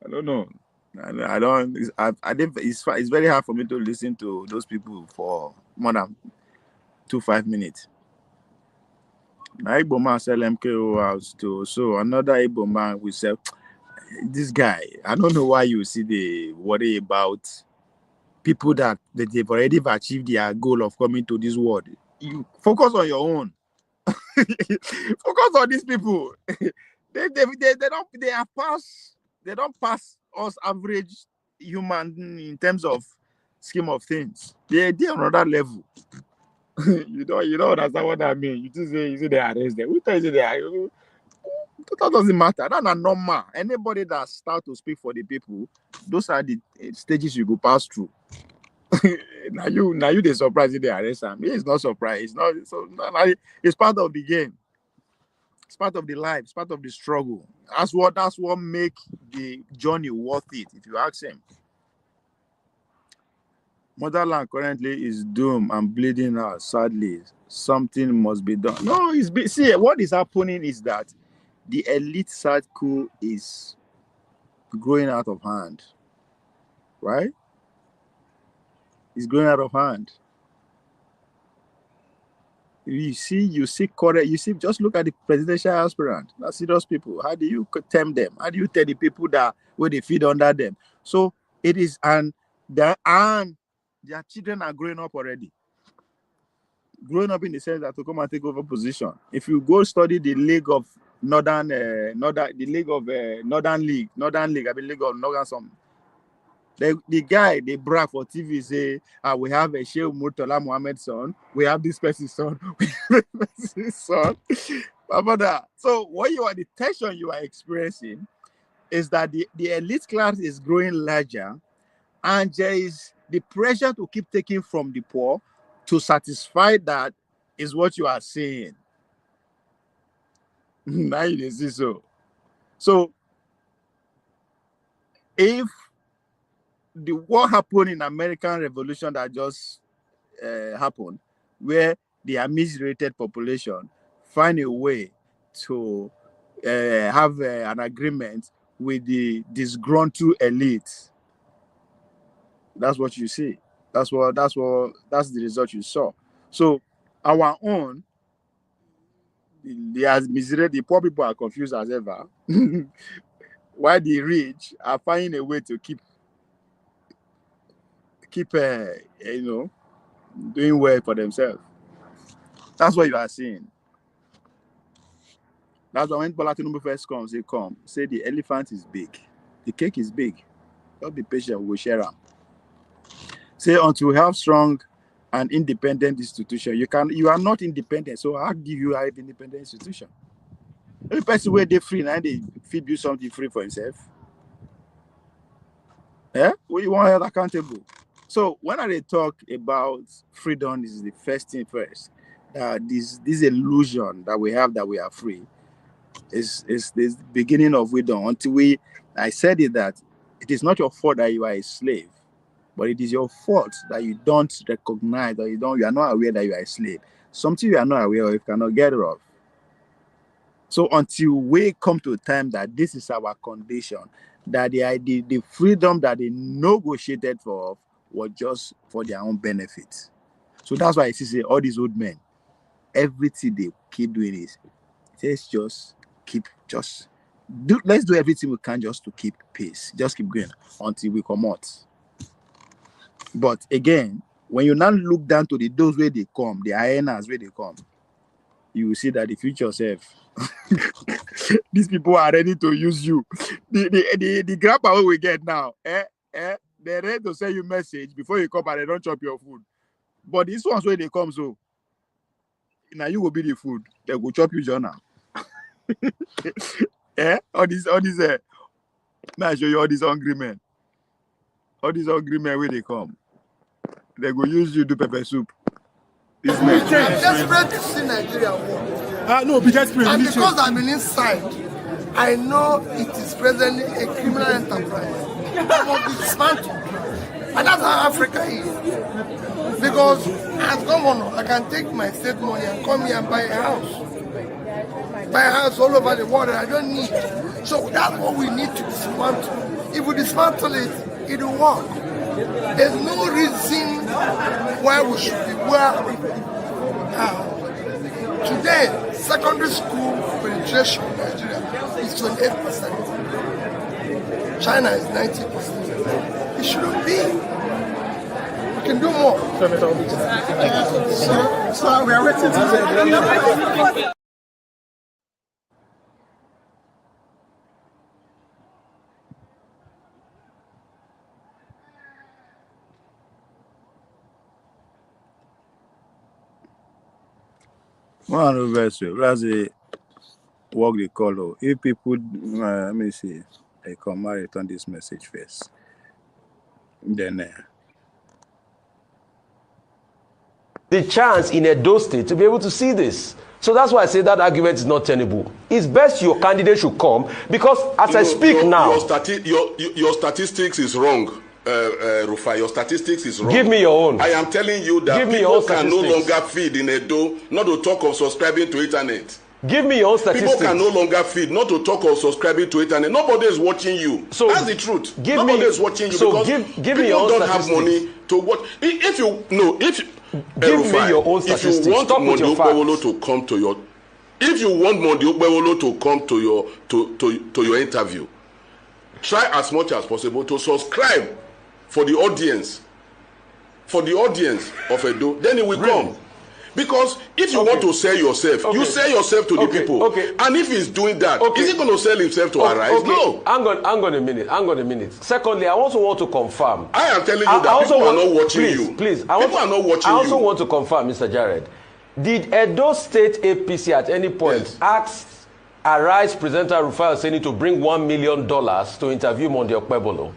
I don't know. I think it's very hard for me to listen to those people for more than 2-5 minutes. Now Igbo man sell MKO house too. So another Igbo man will say, this guy, I don't know why you see the worry about people that they've already achieved their goal of coming to this world. You focus on your own. Focus on these people. They don't pass us average human in terms of scheme of things. They're on another level. you don't understand what I mean. You say they arrest them. Who tells you they are? That doesn't matter. That's not normal. Anybody that start to speak for the people, those are the stages you go pass through. now you they surprised if they arrest him. It's not surprised. It's part of the game. It's part of the life. It's part of the struggle. That's what make the journey worth it, if you ask him. Motherland currently is doomed and bleeding out. Sadly, something must be done. No, see, what is happening is that the elite circle is growing out of hand. Right? It's going out of hand. Just look at the presidential aspirant. That's serious people. How do you tempt them? How do you tell the people that where they feed under them? So it is, and their children are growing up already. Growing up in the sense that to come and take over position. If you go study the League of Northern League, I mean League of Northern something. The guy they brag for TV say, we have a Sheikh Murtala Muhammad's son, we have this person's son, we have this person's son. My brother, so the tension you are experiencing is that the elite class is growing larger, and there is the pressure to keep taking from the poor to satisfy that is what you are saying. Now you see so. So if what happened in American Revolution that just happened, where the immigrated population find a way to have an agreement with the disgruntled elite, that's what you see. That's the result you saw. So our own, the poor people are confused as ever, while the rich are finding a way to keep doing well for themselves. That's what you are seeing. That's why when Bola Tinubu first comes, say the elephant is big, the cake is big. Don't be patient, we'll share them. Say until we have strong and independent institution, you are not independent. So how give you an independent institution? Every person where they free now, they feed you something free for himself. Yeah, well, you want held accountable. So when I talk about freedom, this is the first thing first. This illusion that we have that we are free is the beginning of wisdom. I said it that it is not your fault that you are a slave, but it is your fault that you don't recognize or you are not aware that you are a slave. Something you are not aware of, you cannot get rid of. So until we come to a time that this is our condition, that the freedom that they negotiated for was just for their own benefit. So that's why I see all these old men, everything they keep doing is let's do everything we can just to keep pace, just keep going until we come out. But again, when you now look down to those where they come, the hyenas where they come, you will see that the future self, these people are ready to use you. The grandpa we get now, they're ready to send you message before you come and they don't chop your food. But these ones where they come, so now you will be the food. They will chop you, John. All these now I show you all these hungry men. All these hungry men where they come. They go use you to pepper soup. I'm desperate to see Nigeria war. No, be desperate. And because I've been inside, I know it is presently a criminal enterprise. I must be dismantled. And that's how Africa is. Because as governor, I can take my state money and come here and buy a house. Buy a house all over the world that I don't need. So that's what we need to dismantle. If we dismantle it, it will work. There's no reason why we should be where we are. Today, secondary school penetration in Nigeria is 28%. China is 90%. It shouldn't be. We can do more. So we are waiting. One of the best way. That's a work the color. If people, let me see, they come and return this message first. Then the chance in Edo State to be able to see this. So that's why I say that argument is not tenable. It's best your candidate should come because as I speak now, your statistics is wrong. Rufai, your statistics is wrong. Give me your own. I am telling you that people can no longer feed in Edo, not to talk of subscribing to internet. Give me your own statistics. People can no longer feed, not to talk of subscribing to internet. Nobody is watching you. So that's the truth. Nobody is watching you because give me your own don't have money to watch. If you give me your own statistics. If you want Mondi Okpewolo to come to your, if you want Mondi Okpewolo to come to your interview, try as much as possible to subscribe for the audience of Edo. Then it will come. Because if you want to sell yourself, you sell yourself to the people. And if he's doing that, is he going to sell himself to Arise? No. Hang on a minute. Secondly, I also want to confirm. I am telling you that people are not watching you. Please. People are not watching you. I also want to confirm, Mr. Jared. Did Edo State APC at any point ask Arise presenter Rufai Oseni to bring $1 million to interview Monday Okpebolo?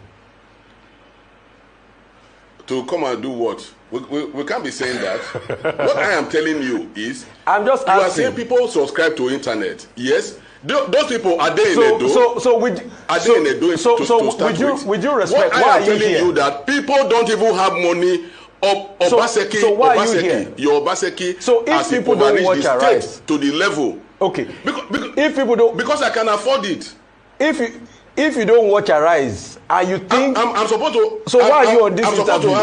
To come and do what? We can't be saying that. What I am telling you is, I'm just asking. You are saying people subscribe to internet. Yes, those people are they in Edo? Are they in Edo to start with due respect, what I am telling you that people don't even have money. Obaseki, so why are you here? Your Obaseki so if people don't watch Arise to the level. Okay. If people don't, because I can afford it. If you don't watch Arise, and you think I'm supposed to. So why are you on this interview?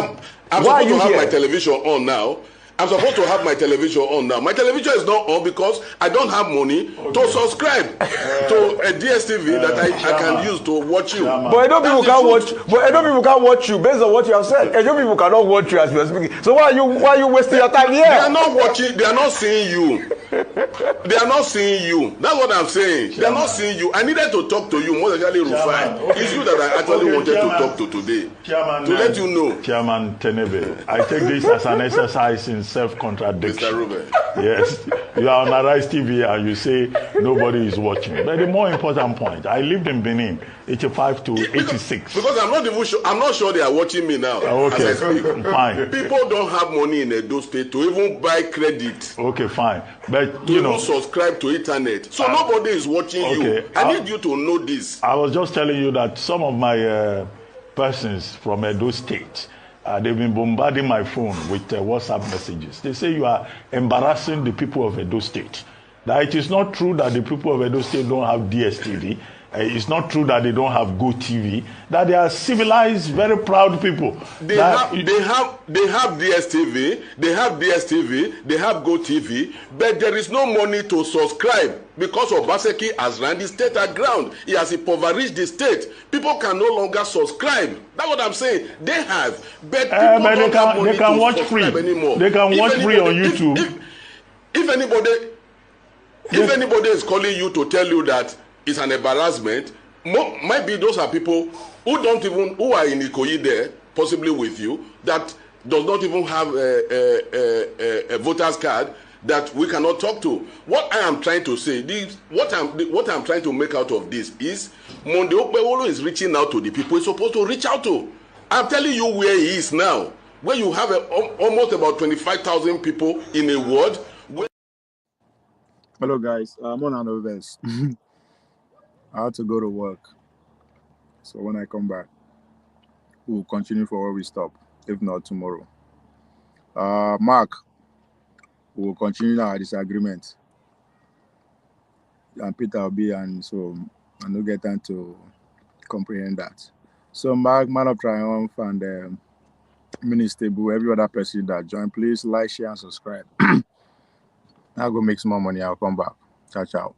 I'm supposed to have my television on now. I'm supposed to have my television on now. My television is not on because I don't have money to subscribe to a DSTV that I can use to watch you. But Edo people can't watch. But Edo people can't watch you based on what you have said. Edo people cannot watch you as you are speaking. So why are you wasting your time here? They are not watching. They are not seeing you. They are not seeing you. That's what I'm saying. They are not seeing you. I needed to talk to you, more especially Rufai. It's you that I actually wanted to talk to today. Chairman, to let you know. Chairman Tenebe, I take this as an exercise in self-contradiction. Mr. Ruben. Yes, you are on Arise TV and you say nobody is watching. But the more important point, I lived in Benin, 85 to 86. Because I'm not even sure. I'm not sure they are watching me now. Okay, as I speak. Fine. People don't have money in Edo State to even buy credit. Okay, fine. But to even subscribe to internet. So nobody is watching you. I need you to know this. I was just telling you that some of my persons from Edo State, they've been bombarding my phone with WhatsApp messages. They say you are embarrassing the people of Edo State. That it is not true that the people of Edo State don't have DSTV. It's not true that they don't have Go TV. That they are civilized, very proud people. They have DSTV. They have DSTV. They have Go TV. But there is no money to subscribe because Obaseki has run the state aground. He has impoverished the state. People can no longer subscribe. That's what I'm saying. They have, but people don't have money to subscribe anymore. They can watch free on YouTube. If anybody is calling you to tell you that it's an embarrassment, might be those are people who are in Ikoyi there, possibly with you, that does not even have a voter's card that we cannot talk to. What I am trying to say, what I'm trying to make out of this is Monday Okpebolo is reaching out to the people he's supposed to reach out to. I'm telling you where he is now, where you have almost about 25,000 people in a ward. Hello guys, I'm on another verse. I had to go to work, so when I come back, we'll continue for where we stop, if not tomorrow. Mark, we'll continue our disagreement, and Peter will be, and so I don't get time to comprehend that. So Mark, Man of Triumph, and Minister Boo, every other person that joined, please like, share, and subscribe. I'll go make some more money. I'll come back. Ciao, ciao.